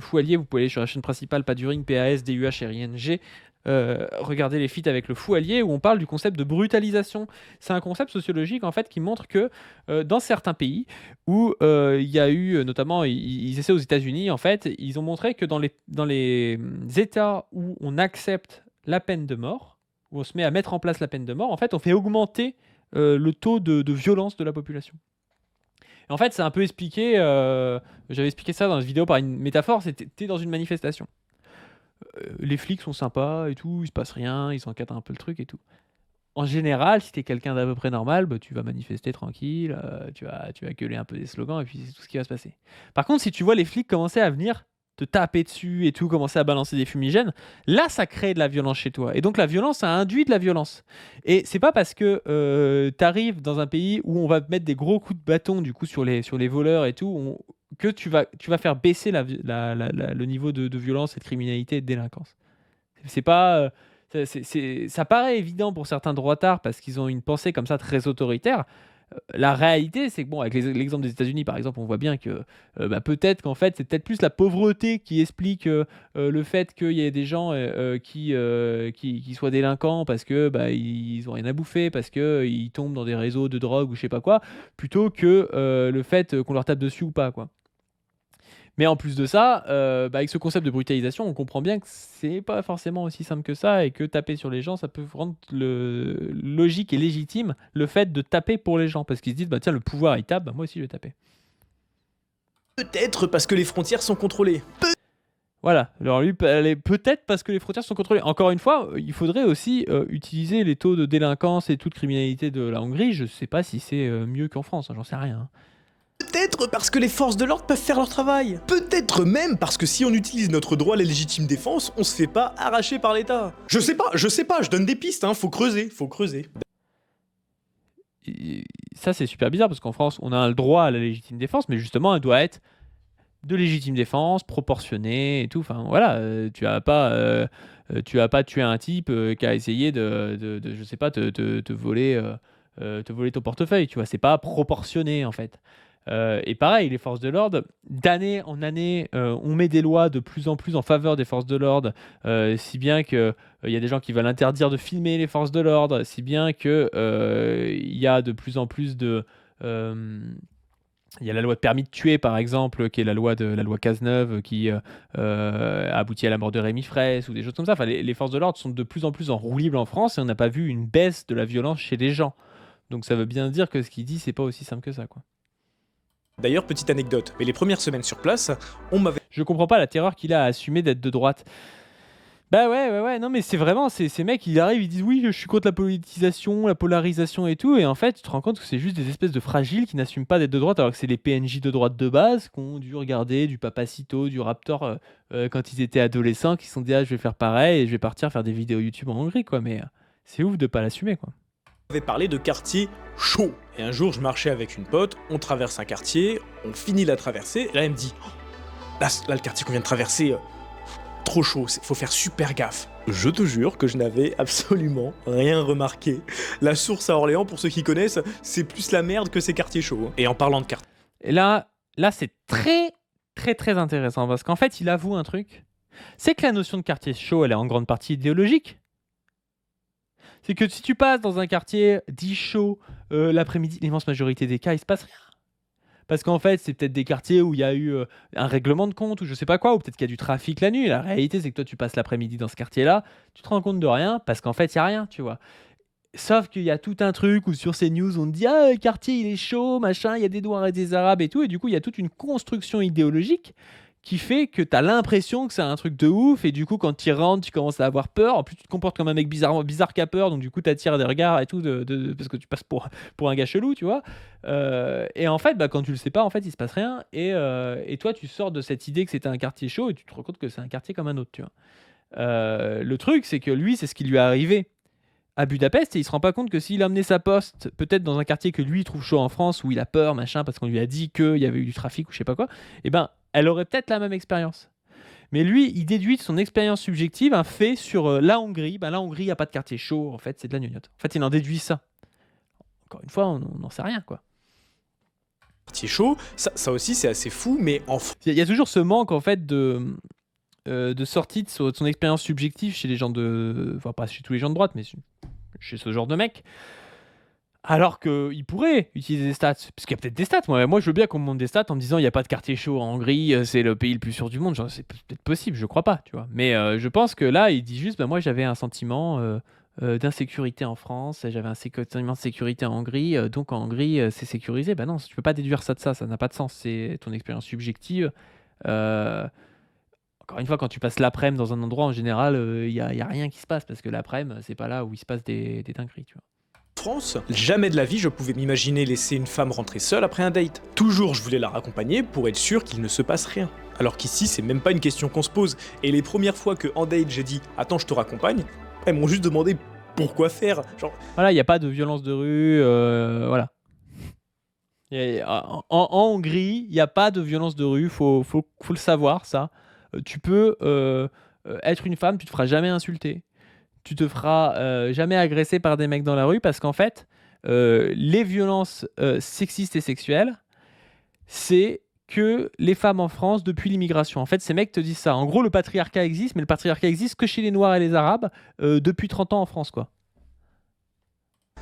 fou allié, vous pouvez aller sur la chaîne principale, Paduring, PASDUHRING, regarder les feats avec le fou allié où on parle du concept de brutalisation. C'est un concept sociologique en fait qui montre que dans certains pays où il y a eu notamment ils essaient aux États-Unis en fait, ils ont montré que dans les États où on accepte la peine de mort, où on se met à mettre en place la peine de mort, en fait, on fait augmenter le taux de violence de la population. Et en fait, c'est un peu expliqué, j'avais expliqué ça dans une vidéo par une métaphore, c'était t'es dans une manifestation. Les flics sont sympas et tout, il se passe rien, ils encadrent un peu le truc et tout. En général, si t'es quelqu'un d'à peu près normal, bah, tu vas manifester tranquille, tu vas gueuler un peu des slogans et puis c'est tout ce qui va se passer. Par contre, si tu vois les flics commencer à venir te taper dessus et tout, commencer à balancer des fumigènes, là, ça crée de la violence chez toi. Et donc, la violence, ça induit de la violence. Et c'est pas parce que t'arrives dans un pays où on va te mettre des gros coups de bâton, du coup, sur les voleurs et tout, que tu vas faire baisser le niveau de violence et de criminalité et de délinquance. C'est pas... ça paraît évident pour certains droitards parce qu'ils ont une pensée comme ça très autoritaire. La réalité, c'est que bon, avec l'exemple des États-Unis, par exemple, on voit bien que peut-être qu'en fait, c'est peut-être plus la pauvreté qui explique le fait qu'il y ait des gens qui soient délinquants parce que ils ont rien à bouffer, parce que ils tombent dans des réseaux de drogue ou je sais pas quoi, plutôt que le fait qu'on leur tape dessus ou pas, quoi. Mais en plus de ça, avec ce concept de brutalisation, on comprend bien que c'est pas forcément aussi simple que ça et que taper sur les gens, ça peut rendre logique et légitime le fait de taper pour les gens parce qu'ils se disent tiens, le pouvoir il tape, moi aussi je vais taper. Peut-être parce que les frontières sont contrôlées. Voilà, alors lui, peut-être parce que les frontières sont contrôlées. Encore une fois, il faudrait aussi utiliser les taux de délinquance et toute criminalité de la Hongrie. Je sais pas si c'est mieux qu'en France, j'en sais rien. Peut-être parce que les forces de l'ordre peuvent faire leur travail. Peut-être même parce que si on utilise notre droit à la légitime défense, on se fait pas arracher par l'État. Je sais pas, je donne des pistes, faut creuser. Ça, c'est super bizarre parce qu'en France, on a le droit à la légitime défense, mais justement, elle doit être de légitime défense, proportionnée et tout. Enfin, voilà, tu vas pas tuer un type qui a essayé de je sais pas, te voler ton portefeuille, tu vois. C'est pas proportionné, en fait. Et pareil, les forces de l'ordre, d'année en année, on met des lois de plus en plus en faveur des forces de l'ordre, si bien qu'il y a des gens qui veulent interdire de filmer les forces de l'ordre, si bien qu'il y a de plus en plus de... il y a la loi de permis de tuer, par exemple, qui est la loi Cazeneuve, qui a abouti à la mort de Rémi Fraisse, ou des choses comme ça. Enfin, les forces de l'ordre sont de plus en plus en roue libre en France, et on n'a pas vu une baisse de la violence chez les gens. Donc ça veut bien dire que ce qu'il dit, c'est pas aussi simple que ça, quoi. D'ailleurs, petite anecdote, mais les premières semaines sur place, on m'avait... Je comprends pas la terreur qu'il a à assumer d'être de droite. Bah ouais, non mais c'est vraiment, ces mecs, ils arrivent, ils disent oui, je suis contre la politisation, la polarisation et tout, et en fait, tu te rends compte que c'est juste des espèces de fragiles qui n'assument pas d'être de droite, alors que c'est les PNJ de droite de base, qui ont dû regarder du Papacito, du Raptor, quand ils étaient adolescents, qui se sont dit, je vais faire pareil, et je vais partir faire des vidéos YouTube en Hongrie, quoi, mais c'est ouf de pas l'assumer, quoi. On avait parlé de quartier chaud. Et un jour, je marchais avec une pote, on traverse un quartier, on finit la traversée, et là, elle me dit, là le quartier qu'on vient de traverser, trop chaud, faut faire super gaffe. Je te jure que je n'avais absolument rien remarqué. La source à Orléans, pour ceux qui connaissent, c'est plus la merde que ces quartiers chauds. Et en parlant de quartier... Et là c'est très, très, très intéressant, parce qu'en fait, il avoue un truc, c'est que la notion de quartier chaud, elle est en grande partie idéologique. C'est que si tu passes dans un quartier dit chaud l'après-midi, l'immense majorité des cas, il se passe rien. parce qu'en fait, c'est peut-être des quartiers où il y a eu un règlement de compte, ou je sais pas quoi, ou peut-être qu'il y a du trafic la nuit. Et la réalité, c'est que toi, tu passes l'après-midi dans ce quartier-là, tu te rends compte de rien, parce qu'en fait, il y a rien, tu vois. Sauf qu'il y a tout un truc où sur ces news, on te dit ah, le quartier, il est chaud, machin, il y a des Noirs et des Arabes et tout, et du coup, il y a toute une construction idéologique qui fait que tu as l'impression que c'est un truc de ouf, et du coup, quand tu rentres, tu commences à avoir peur. En plus, tu te comportes comme un mec bizarre qui a peur, donc du coup, tu attires des regards et tout, parce que tu passes pour un gars chelou, tu vois. Et en fait, quand tu le sais pas, en fait, il se passe rien. Et toi, tu sors de cette idée que c'était un quartier chaud, et tu te rends compte que c'est un quartier comme un autre, tu vois. Le truc, c'est que lui, c'est ce qui lui est arrivé à Budapest, et il se rend pas compte que s'il amenait sa poste, peut-être dans un quartier que lui trouve chaud en France, où il a peur, machin, parce qu'on lui a dit qu'il y avait eu du trafic ou je sais pas quoi, et elle aurait peut-être la même expérience. Mais lui, il déduit de son expérience subjective un fait sur la Hongrie. La Hongrie, il n'y a pas de quartier chaud, en fait, c'est de la gnognotte. En fait, il en déduit ça. Encore une fois, on n'en sait rien, quoi. Quartier chaud, ça aussi c'est assez fou, mais en Il y a toujours ce manque, en fait, de sortie de son expérience subjective chez les gens de... Enfin, pas chez tous les gens de droite, mais chez ce genre de mec. Alors qu'il pourrait utiliser des stats. Parce qu'il y a peut-être des stats. Moi, je veux bien qu'on me montre des stats en me disant il n'y a pas de quartier chaud en Hongrie, c'est le pays le plus sûr du monde. Genre, c'est peut-être possible, je crois pas, tu vois. Mais je pense que là, il dit juste moi, j'avais un sentiment d'insécurité en France, j'avais un sentiment de sécurité en Hongrie, donc en Hongrie, c'est sécurisé. Non, tu peux pas déduire ça de ça n'a pas de sens. C'est ton expérience subjective. Encore une fois, quand tu passes l'après-midi dans un endroit, en général, il y a rien qui se passe, parce que l'après-midi, c'est pas là où il se passe des dingueries, tu vois. France, jamais de la vie je pouvais m'imaginer laisser une femme rentrer seule après un date. Toujours je voulais la raccompagner pour être sûr qu'il ne se passe rien. Alors qu'ici c'est même pas une question qu'on se pose, et les premières fois que en date j'ai dit « Attends, je te raccompagne », elles m'ont juste demandé pourquoi faire, genre... Voilà, il n'y a pas de violence de rue, voilà. En Hongrie, il n'y a pas de violence de rue, faut le savoir, ça. Tu peux être une femme, tu te feras jamais insulter. Tu te feras jamais agresser par des mecs dans la rue, parce qu'en fait, les violences sexistes et sexuelles, c'est que les femmes en France depuis l'immigration. En fait, ces mecs te disent ça. En gros, le patriarcat existe, mais le patriarcat existe que chez les Noirs et les Arabes depuis 30 ans en France, quoi.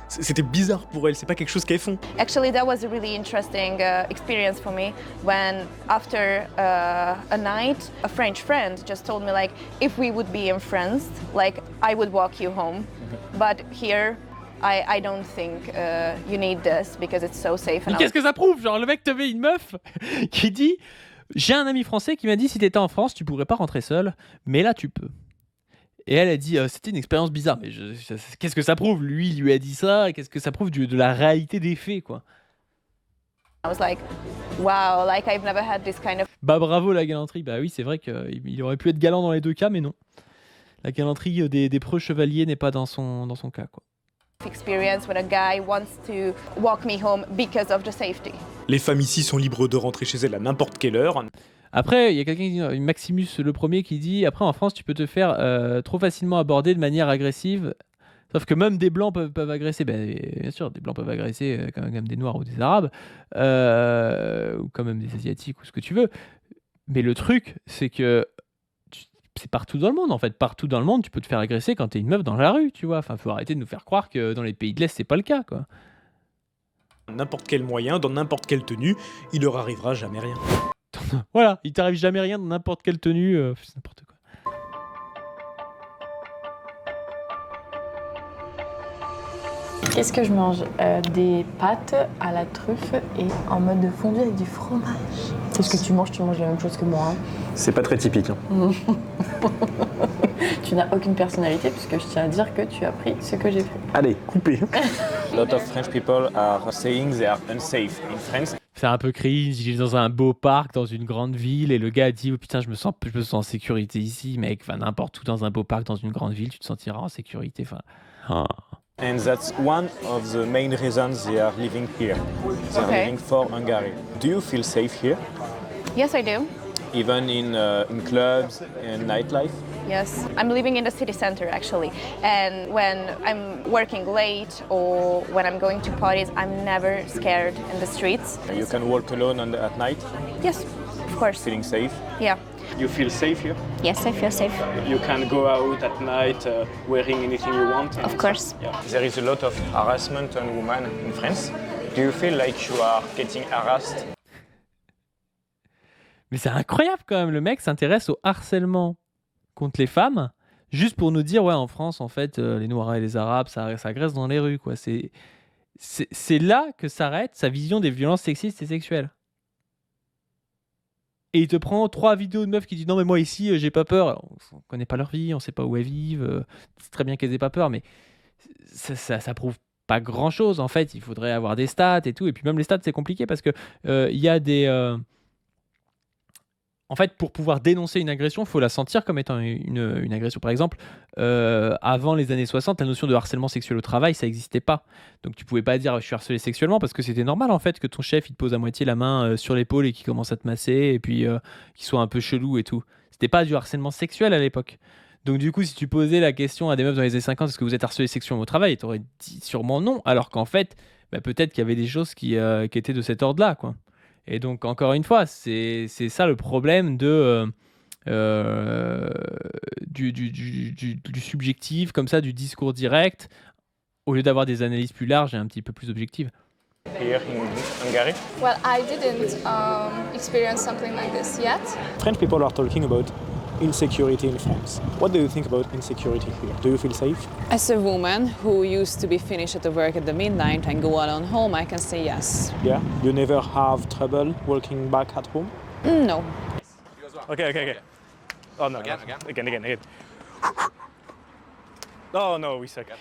C'était bizarre pour elle, c'est pas quelque chose qu'elles font. Actually, that was a really interesting experience for me when, after a night, a French friend just told me, like, if we would be in France, like, I would walk you home. But here, I don't think you need this because it's so safe. Mais qu'est-ce que ça prouve? Genre, le mec te met une meuf qui dit j'ai un ami français qui m'a dit si t'étais en France, tu pourrais pas rentrer seul, mais là tu peux. Et elle a dit c'était une expérience bizarre. Mais qu'est-ce que ça prouve? Lui, il lui a dit ça. Qu'est-ce que ça prouve de la réalité des faits, quoi? I was like, wow, like I've never had this kind of... Bravo la galanterie. Oui, c'est vrai qu'il aurait pu être galant dans les deux cas, mais non. La galanterie des preux chevaliers n'est pas dans son cas, quoi. Experience when a guy wants to walk me home because of the safety. Les femmes ici sont libres de rentrer chez elles à n'importe quelle heure. Après, il y a quelqu'un qui dit, Maximus le premier, qui dit après en France tu peux te faire trop facilement aborder de manière agressive. Sauf que même des blancs peuvent agresser. Bien sûr, des blancs peuvent agresser quand même des noirs ou des arabes, ou quand même des asiatiques ou ce que tu veux. Mais le truc, c'est que c'est partout dans le monde, en fait. Partout dans le monde, tu peux te faire agresser quand t'es une meuf dans la rue, tu vois. Enfin, faut arrêter de nous faire croire que dans les pays de l'Est, c'est pas le cas, quoi. N'importe quel moyen, dans n'importe quelle tenue, il leur arrivera jamais rien. Voilà, il t'arrive jamais rien dans n'importe quelle tenue, c'est n'importe quoi. Qu'est-ce que je mange? Des pâtes à la truffe et en mode de fondue avec du fromage. Qu'est-ce que tu manges? Tu manges la même chose que moi, hein. C'est pas très typique, hein. Tu n'as aucune personnalité puisque je tiens à dire que tu as pris ce que j'ai pris. Allez, coupez. A lot of French people are saying they are unsafe in France. C'est un peu cringe, il est dans un beau parc, dans une grande ville, et le gars dit oh putain, je me sens en sécurité ici, mec. Enfin, n'importe où dans un beau parc, dans une grande ville, tu te sentiras en sécurité. Enfin. And that's one of the main reasons they are living here. They are living for Hungary. Do you feel safe here? Yes, I do. Even in clubs and nightlife? Yes, I'm living in the city center actually, and when I'm working late or when I'm going to parties, I'm never scared in the streets. You can walk alone at night? Yes, of course. Feeling safe? Yeah. You feel safe here? Yes, I feel safe. You can go out at night wearing anything you want? Of course. Yeah. There is a lot of harassment on women in France. Do you feel like you are getting harassed? Mais c'est incroyable quand même, le mec s'intéresse au harcèlement contre les femmes, juste pour nous dire, ouais, en France, en fait, les Noirs et les Arabes, ça agresse dans les rues, quoi. C'est là que s'arrête sa vision des violences sexistes et sexuelles. Et il te prend 3 vidéos de meufs qui disent non mais moi ici j'ai pas peur. Alors, on connaît pas leur vie, on sait pas où elles vivent. C'est très bien qu'elles aient pas peur, mais ça prouve pas grand chose en fait. Il faudrait avoir des stats et tout. Et puis même les stats c'est compliqué parce que il y a des en fait, pour pouvoir dénoncer une agression, il faut la sentir comme étant une agression. Par exemple, avant les années 60, la notion de harcèlement sexuel au travail, ça n'existait pas. Donc tu pouvais pas dire je suis harcelé sexuellement parce que c'était normal en fait que ton chef il te pose à moitié la main sur l'épaule et qu'il commence à te masser et puis qu'il soit un peu chelou et tout. C'était pas du harcèlement sexuel à l'époque. Donc du coup, si tu posais la question à des meufs dans les années 50, est-ce que vous êtes harcelé sexuellement au travail, tu aurais dit sûrement non, alors qu'en fait, peut-être qu'il y avait des choses qui étaient de cet ordre-là, quoi. Et donc, encore une fois, c'est ça le problème du subjectif, comme ça, du discours direct, au lieu d'avoir des analyses plus larges et un petit peu plus objectives. Here in Hungary? Well, I didn't experience something like this yet. French people are talking about insecurity in France. What do you think about insecurity here? Do you feel safe? As a woman who used to be finished at work at the midnight and go alone home, I can say yes. Yeah? You never have trouble walking back at home? No. Okay. Oh no. Again. Oh no, we suck.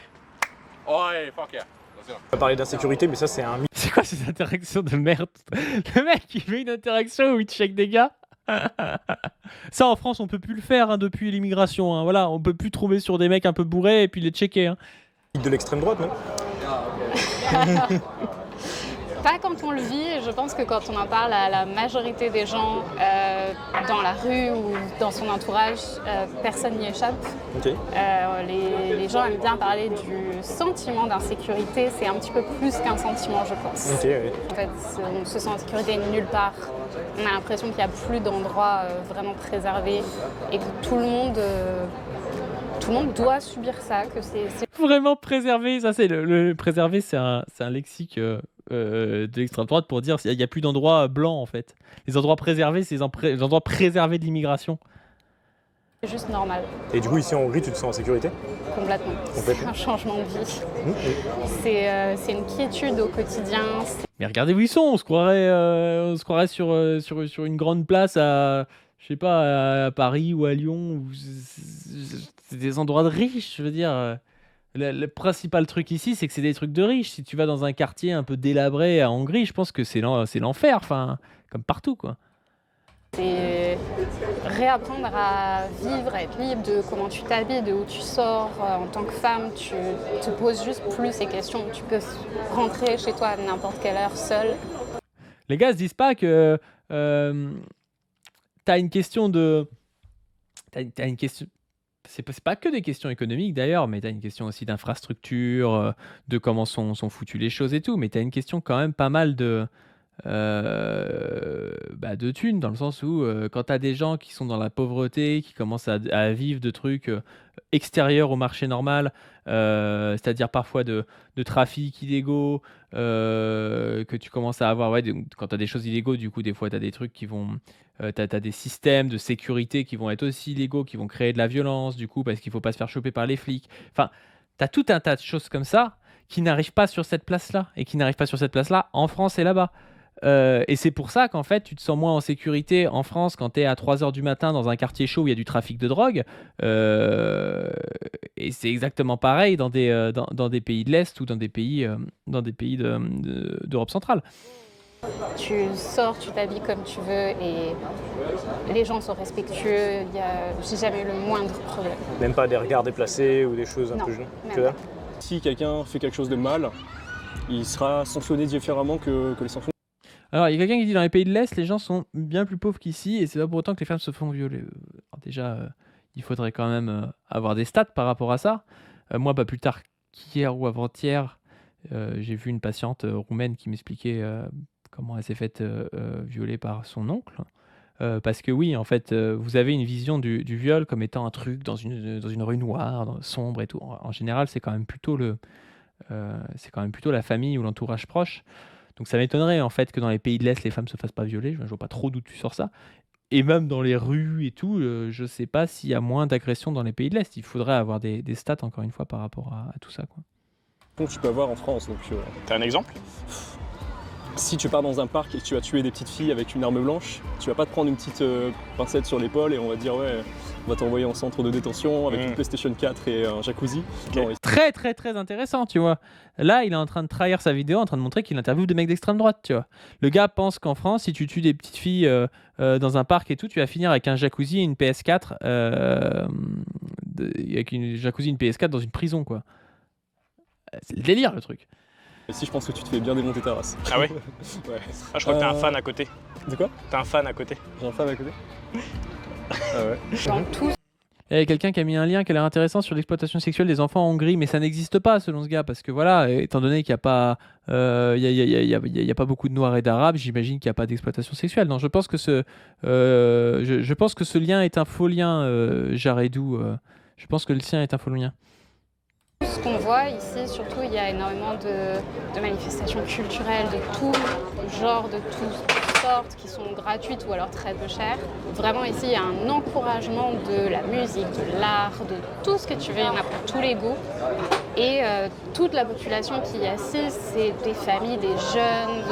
Oh, fuck yeah. On va parler d'insécurité, mais ça c'est un mythe. C'est quoi ces interactions de merde? Le mec, il fait une interaction où il check des gars. Ça, en France, on peut plus le faire hein, depuis l'immigration. Hein. Voilà, on peut plus trouver sur des mecs un peu bourrés et puis les checker. Hein. De l'extrême droite, non? Pas quand on le vit, je pense que quand on en parle à la majorité des gens dans la rue ou dans son entourage, personne n'y échappe. Okay. Les gens aiment bien parler du sentiment d'insécurité, c'est un petit peu plus qu'un sentiment, je pense. Okay, oui. En fait, on se sent en sécurité nulle part. On a l'impression qu'il n'y a plus d'endroits vraiment préservés et que tout le monde doit subir ça, que c'est Vraiment préservé, ça c'est le préservé, c'est un lexique de l'extrême droite pour dire qu'il n'y a plus d'endroits blancs en fait. Les endroits préservés, c'est les endroits préservés de l'immigration. juste normal, Et du coup, ici en Hongrie, tu te sens en sécurité? complètement. C'est un changement de vie. C'est une quiétude au quotidien. Mais regardez où ils sont, on se croirait sur une grande place à, je sais pas, à Paris ou à Lyon. C'est des endroits de riches, je veux dire. Le principal truc ici, c'est que c'est des trucs de riches. Si tu vas dans un quartier un peu délabré en Hongrie, je pense que c'est l'enfer, enfin, comme partout, quoi. C'est réapprendre à vivre, à être libre de comment tu t'habilles, de où tu sors. En tant que femme, tu te poses juste plus ces questions. Tu peux rentrer chez toi à n'importe quelle heure seule. Les gars se disent pas que t'as une question de... T'as une question... C'est pas que des questions économiques d'ailleurs, mais t'as une question aussi d'infrastructure, de comment sont foutues les choses et tout, mais t'as une question quand même pas mal de thunes, dans le sens où quand t'as des gens qui sont dans la pauvreté, qui commencent à vivre de trucs extérieurs au marché normal, c'est-à-dire parfois de trafic illégaux, que tu commences à avoir, quand t'as des choses illégaux, du coup des fois t'as des trucs qui vont... t'as des systèmes de sécurité qui vont être aussi illégaux, qui vont créer de la violence, du coup, parce qu'il ne faut pas se faire choper par les flics. Enfin, t'as tout un tas de choses comme ça qui n'arrivent pas sur cette place-là, et qui n'arrivent pas sur cette place-là en France et là-bas. Et c'est pour ça qu'en fait, tu te sens moins en sécurité en France quand tu es à 3h du matin dans un quartier chaud où il y a du trafic de drogue. Et c'est exactement pareil dans des pays de l'Est ou dans des pays d'Europe centrale. Tu sors, tu t'habilles comme tu veux et les gens sont respectueux. J'ai jamais eu le moindre problème. Même pas des regards déplacés ou des choses un Non, peu même que là. pas. Si quelqu'un fait quelque chose de mal, il sera sanctionné différemment que les sanctions. Alors, il y a quelqu'un qui dit dans les pays de l'Est, les gens sont bien plus pauvres qu'ici, et c'est pas pour autant que les femmes se font violer. Alors déjà, il faudrait quand même avoir des stats par rapport à ça. Moi, pas plus tard qu'hier ou avant-hier, j'ai vu une patiente roumaine qui m'expliquait comment elle s'est faite violer par son oncle. Parce que oui, en fait, vous avez une vision du viol comme étant un truc dans une rue noire, sombre et tout. En général, c'est quand même plutôt la famille ou l'entourage proche. Donc ça m'étonnerait en fait que dans les pays de l'Est, les femmes se fassent pas violer. Je vois pas trop d'où tu sors ça. Et même dans les rues et tout, je sais pas s'il y a moins d'agressions dans les pays de l'Est. Il faudrait avoir des stats, encore une fois, par rapport à tout ça, quoi. Donc tu peux avoir en France. Donc, T'as un exemple? si tu pars dans un parc et que tu vas tuer des petites filles avec une arme blanche, tu vas pas te prendre une petite pincette sur l'épaule et on va dire ouais, on va t'envoyer en centre de détention avec une PlayStation 4 et un jacuzzi. Non, Très très très intéressant, tu vois. Là, il est en train de trahir sa vidéo, en train de montrer qu'il interviewe des mecs d'extrême droite, tu vois. Le gars pense qu'en France, si tu tues des petites filles dans un parc et tout, tu vas finir avec un jacuzzi et une PS4, avec une jacuzzi et une PS4 dans une prison, quoi. C'est le délire, le truc. Et si je pense que tu te fais bien démonter ta race. Ah ouais? Ouais. Ah, je crois que t'as un fan à côté. De quoi? T'as un fan à côté. J'ai un fan à côté. Ah ouais. Dans tout. Il y a quelqu'un qui a mis un lien qui a l'air intéressant sur l'exploitation sexuelle des enfants en Hongrie, mais ça n'existe pas selon ce gars, parce que voilà, étant donné qu'il n'y a pas, y a pas beaucoup de Noirs et d'Arabes, j'imagine qu'il n'y a pas d'exploitation sexuelle. Non, je pense que je pense que ce lien est un faux lien, Jaredou. Je pense que le sien est un faux lien. Ce qu'on voit ici, surtout, il y a énormément de manifestations culturelles de tout genre, de toutes sortes, qui sont gratuites ou alors très peu chères. Vraiment ici, il y a un encouragement de la musique, de l'art, de tout ce que tu veux, il y en a pour tous les goûts. Et toute la population qui y assiste, c'est des familles, des jeunes,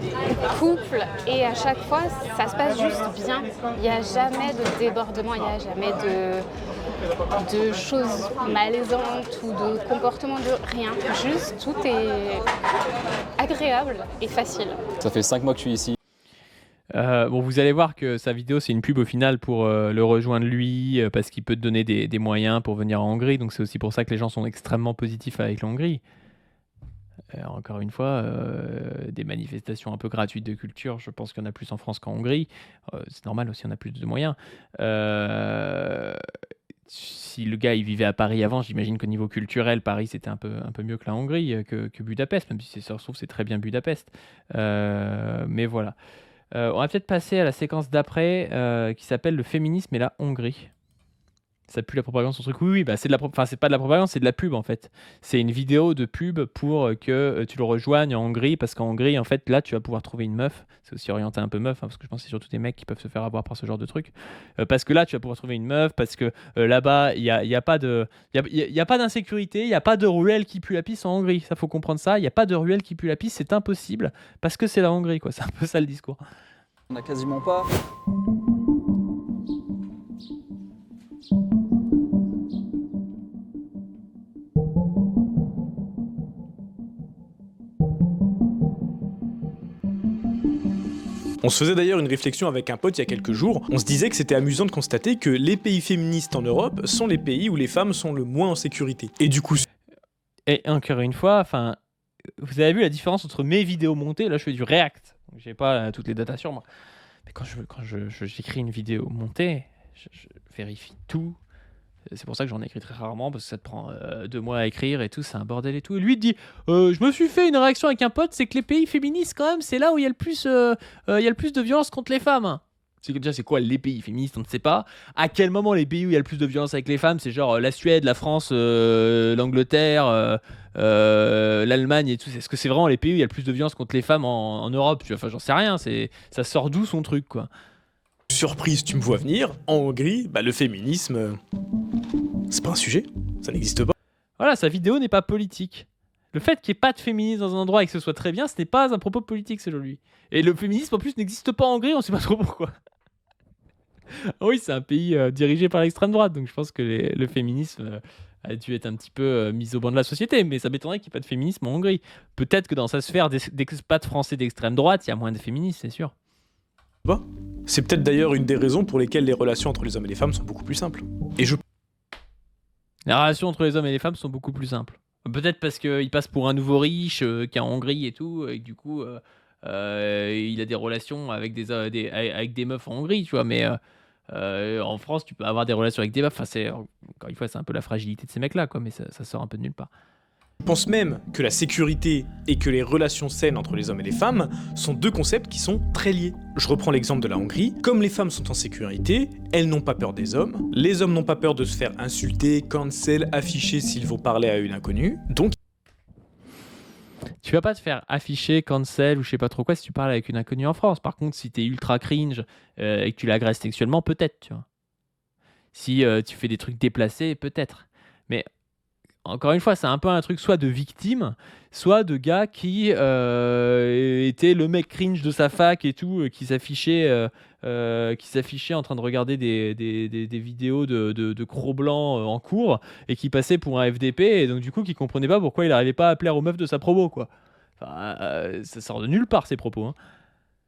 des couples. Et à chaque fois, ça se passe juste bien. Il n'y a jamais de débordement, il n'y a jamais de choses malaisantes ou de comportements de rien. Juste, tout est agréable et facile. Ça fait 5 mois que je suis ici. Bon, vous allez voir que sa vidéo, c'est une pub au final pour le rejoindre lui, parce qu'il peut te donner des moyens pour venir en Hongrie. Donc c'est aussi pour ça que les gens sont extrêmement positifs avec la Hongrie. Encore une fois, des manifestations un peu gratuites de culture, je pense qu'il y en a plus en France qu'en Hongrie. C'est normal aussi, on a plus de moyens. Si le gars il vivait à Paris avant, j'imagine qu'au niveau culturel, Paris c'était un peu mieux que la Hongrie, que Budapest, même si ça se trouve c'est très bien Budapest. Mais voilà. On va peut-être passer à la séquence d'après qui s'appelle le féminisme et la Hongrie. Ça pue la propagande, son truc. Oui, bah c'est c'est pas de la propagande, c'est de la pub en fait. C'est une vidéo de pub pour que tu le rejoignes en Hongrie, parce qu'en Hongrie, en fait, là, tu vas pouvoir trouver une meuf. C'est aussi orienté un peu meuf, parce que je pense que c'est surtout des mecs qui peuvent se faire avoir par ce genre de truc. Parce que là, tu vas pouvoir trouver une meuf, parce que là-bas, il y a pas d'insécurité, il n'y a pas de ruelle qui pue la pisse en Hongrie. Ça, faut comprendre ça. Il n'y a pas de ruelle qui pue la pisse, c'est impossible, parce que c'est la Hongrie, quoi. C'est un peu ça le discours. On n'a quasiment pas. On se faisait d'ailleurs une réflexion avec un pote il y a quelques jours. On se disait que c'était amusant de constater que les pays féministes en Europe sont les pays où les femmes sont le moins en sécurité. Et du coup... Et encore une fois, enfin, vous avez vu la différence entre mes vidéos montées, là je fais du React, donc j'ai pas toutes les datas sur moi. Mais quand j'écris une vidéo montée, je vérifie tout. C'est pour ça que j'en écris très rarement, parce que ça te prend 2 mois à écrire et tout, c'est un bordel et tout. Et lui il dit, je me suis fait une réaction avec un pote, c'est que les pays féministes quand même, c'est là où il y a le plus de violence contre les femmes. Déjà, c'est quoi les pays féministes? On ne sait pas. À quel moment les pays où il y a le plus de violence avec les femmes? C'est genre la Suède, la France, l'Angleterre, l'Allemagne et tout. Est-ce que c'est vraiment les pays où il y a le plus de violence contre les femmes en Europe? Enfin, j'en sais rien. Ça sort d'où son truc, quoi? Surprise, tu me vois venir, en Hongrie, bah, le féminisme, c'est pas un sujet, ça n'existe pas. Voilà, sa vidéo n'est pas politique. Le fait qu'il n'y ait pas de féminisme dans un endroit et que ce soit très bien, ce n'est pas un propos politique selon lui. Et le féminisme en plus n'existe pas en Hongrie, on ne sait pas trop pourquoi. Oui, c'est un pays dirigé par l'extrême droite, donc je pense que le féminisme a dû être un petit peu mis au banc de la société, mais ça m'étonnerait qu'il n'y ait pas de féminisme en Hongrie. Peut-être que dans sa sphère d'expats français d'extrême droite, il y a moins de féministes, c'est sûr. C'est peut-être d'ailleurs une des raisons pour lesquelles les relations entre les hommes et les femmes sont beaucoup plus simples. Et Les relations entre les hommes et les femmes sont beaucoup plus simples. Peut-être parce qu'il passe pour un nouveau riche qui est en Hongrie et tout, et que du coup, il a des relations avec des meufs en Hongrie, tu vois, mais en France, tu peux avoir des relations avec des meufs. Enfin, encore une fois, c'est un peu la fragilité de ces mecs-là, quoi, mais ça sort un peu de nulle part. Je pense même que la sécurité et que les relations saines entre les hommes et les femmes sont 2 concepts qui sont très liés. Je reprends l'exemple de la Hongrie. Comme les femmes sont en sécurité, elles n'ont pas peur des hommes. Les hommes n'ont pas peur de se faire insulter, cancel, afficher s'ils vont parler à une inconnue. Donc, tu vas pas te faire afficher, cancel ou je sais pas trop quoi si tu parles avec une inconnue en France. Par contre, si tu es ultra cringe et que tu l'agresses sexuellement, peut-être, tu vois. Si tu fais des trucs déplacés, peut-être. Mais encore une fois, c'est un peu un truc soit de victime, soit de gars qui était le mec cringe de sa fac et tout, qui s'affichait en train de regarder des vidéos de gros blancs en cours et qui passait pour un FDP et donc du coup qui comprenait pas pourquoi il n'arrivait pas à plaire aux meufs de sa promo, quoi. Enfin, ça sort de nulle part ces propos, hein.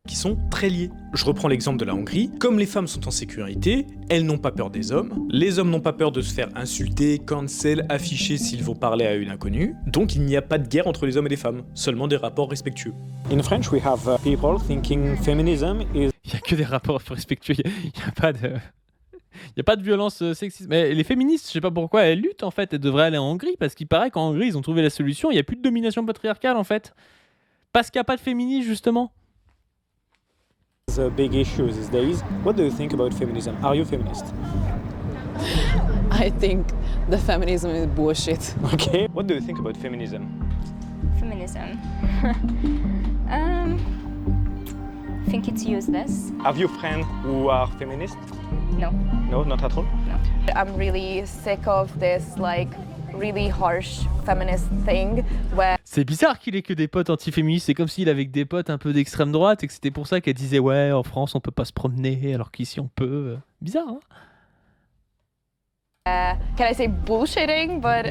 Qui sont très liés. Je reprends l'exemple de la Hongrie. Comme les femmes sont en sécurité, elles n'ont pas peur des hommes. Les hommes n'ont pas peur de se faire insulter, cancel, afficher s'ils vont parler à une inconnue. Donc il n'y a pas de guerre entre les hommes et les femmes, seulement des rapports respectueux. In French, we have people thinking feminism is Il n'y a que des rapports respectueux, il n'y a pas de... Il n'y a pas de violence sexiste. Mais les féministes, je sais pas pourquoi elles luttent en fait. Elles devraient aller en Hongrie parce qu'il paraît qu'en Hongrie, ils ont trouvé la solution. Il n'y a plus de domination patriarcale en fait. Parce qu'il n'y a pas de féminisme justement. a big issue these days. What do you think about feminism? Are you feminist? I think the feminism is bullshit. Okay. What do you think about feminism? Feminism. Think it's useless. Have you friends who are feminist? No. No, not at all? I'm really sick of this like really harsh feminist thing where C'est bizarre qu'il ait que des potes antiféministes. C'est comme s'il avait que des potes un peu d'extrême droite et que c'était pour ça qu'elle disait ouais, en France on peut pas se promener alors qu'ici on peut. Bizarre, hein? can I say bullshitting, but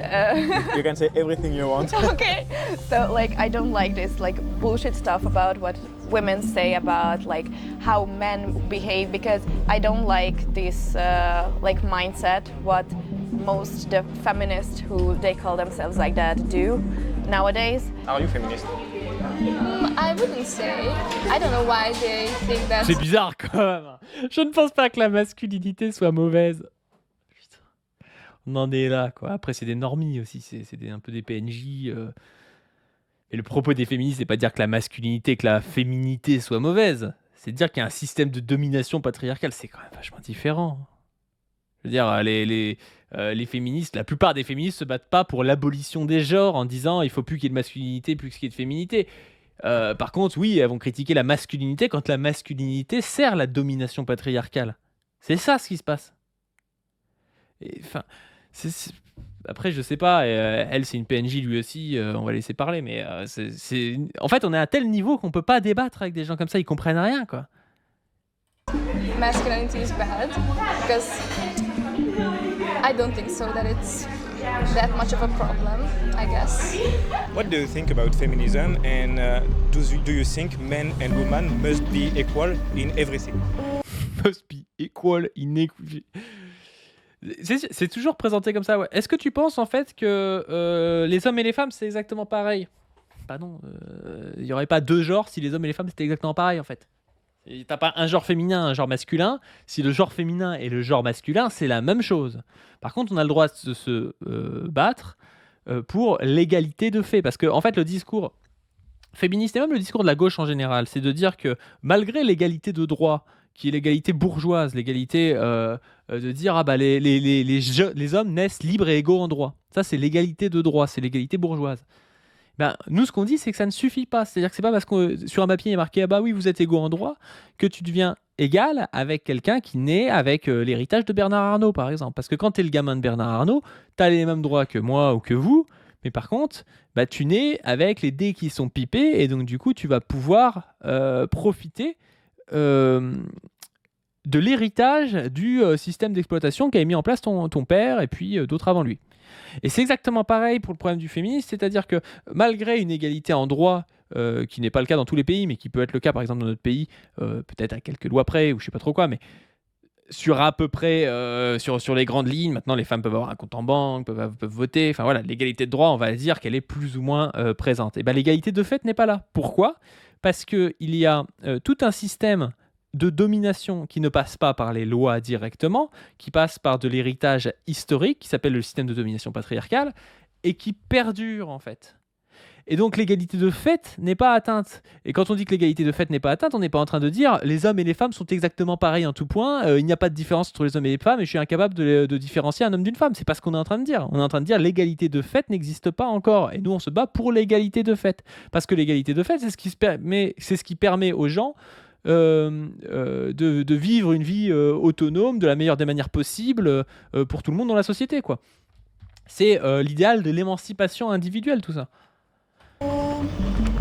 You can say everything you want. okay. So like I don't like this like bullshit stuff about what women say about like how men behave, because I don't like this like mindset what most the feminists who they call themselves like that do nowadays. Are you feminist? I wouldn't say. I don't know why they think that. C'est bizarre quand même. Je ne pense pas que la masculinité soit mauvaise. Putain. On en est là, quoi. Après, c'est des normies aussi. C'est un peu des PNJ. Et le propos des féministes, c'est pas de dire que la masculinité, que la féminité soit mauvaise. C'est de dire qu'il y a un système de domination patriarcale. C'est quand même vachement différent. Je veux dire, les féministes, la plupart des féministes se battent pas pour l'abolition des genres en disant il faut plus qu'il y ait de masculinité, plus qu'il y ait de féminité. Par contre, oui, elles vont critiquer la masculinité quand la masculinité sert la domination patriarcale. C'est ça ce qui se passe. Enfin, après, je sais pas. Elle, c'est une PNJ lui aussi. On va laisser parler, mais en fait, on est à tel niveau qu'on peut pas débattre avec des gens comme ça. Ils comprennent rien, quoi. Masculinity is bad because I don't think so that it's that much of a problem, I guess. What do you think about feminism, and do you think men and women must be equal in everything? Must be equal in equity. C'est toujours présenté comme ça, ouais. Est-ce que tu penses en fait que les hommes et les femmes c'est exactement pareil? Bah non, il n'y aurait pas deux genres si les hommes et les femmes c'était exactement pareil en fait. T'as pas un genre féminin, un genre masculin. Si le genre féminin et le genre masculin, c'est la même chose. Par contre, on a le droit de se battre pour l'égalité de fait. Parce que, en fait, le discours féministe et même le discours de la gauche en général, c'est de dire que malgré l'égalité de droit, qui est l'égalité bourgeoise, l'égalité de dire les hommes naissent libres et égaux en droit. Ça, c'est l'égalité de droit, c'est l'égalité bourgeoise. Ben, nous, ce qu'on dit, c'est que ça ne suffit pas. C'est-à-dire que c'est pas parce que sur un papier il est marqué « Ah bah oui, vous êtes égaux en droit » que tu deviens égal avec quelqu'un qui naît avec l'héritage de Bernard Arnault, par exemple. Parce que quand tu es le gamin de Bernard Arnault, tu as les mêmes droits que moi ou que vous, mais par contre, bah, tu nais avec les dés qui sont pipés, et donc du coup, tu vas pouvoir profiter de l'héritage du système d'exploitation qu'avait mis en place ton père et puis d'autres avant lui. Et c'est exactement pareil pour le problème du féminisme, c'est-à-dire que malgré une égalité en droit, qui n'est pas le cas dans tous les pays, mais qui peut être le cas par exemple dans notre pays, peut-être à quelques lois près, ou je sais pas trop quoi, mais sur à peu près, sur les grandes lignes, maintenant les femmes peuvent avoir un compte en banque, peuvent voter, enfin voilà, l'égalité de droit, on va dire qu'elle est plus ou moins présente. Et ben l'égalité de fait n'est pas là. Pourquoi ? Parce qu'il y a tout un système de domination qui ne passe pas par les lois directement, qui passe par de l'héritage historique, qui s'appelle le système de domination patriarcale, et qui perdure en fait. Et donc l'égalité de fait n'est pas atteinte. Et quand on dit que l'égalité de fait n'est pas atteinte, on n'est pas en train de dire les hommes et les femmes sont exactement pareils en tout point, il n'y a pas de différence entre les hommes et les femmes et je suis incapable de différencier un homme d'une femme. C'est pas ce qu'on est en train de dire. On est en train de dire l'égalité de fait n'existe pas encore. Et nous on se bat pour l'égalité de fait. Parce que l'égalité de fait, c'est ce qui permet aux gens de vivre une vie autonome de la meilleure des manières possibles pour tout le monde dans la société, quoi. C'est l'idéal de l'émancipation individuelle, tout ça.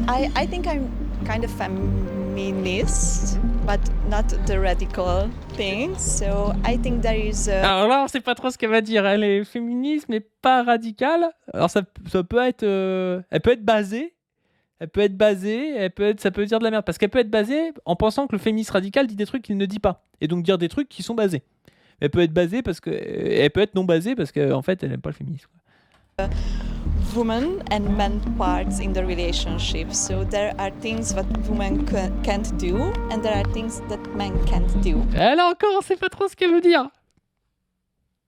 I think I'm kind of feminist, but not the radical thing. So I think there is Alors là, on sait pas trop ce qu'elle va dire. Elle est féministe, mais pas radicale. Alors ça peut être... elle peut être basée. Ça peut dire de la merde. Parce qu'elle peut être basée en pensant que le féministe radical dit des trucs qu'il ne dit pas. Et donc dire des trucs qui sont basés. Elle peut être basée parce que... Elle peut être non basée parce qu'en fait, elle n'aime pas le féminisme. women and men parts in the relationship. So there are things that women can't do, and there are things that men can't do. Elle encore, on sait pas trop ce qu'elle veut dire.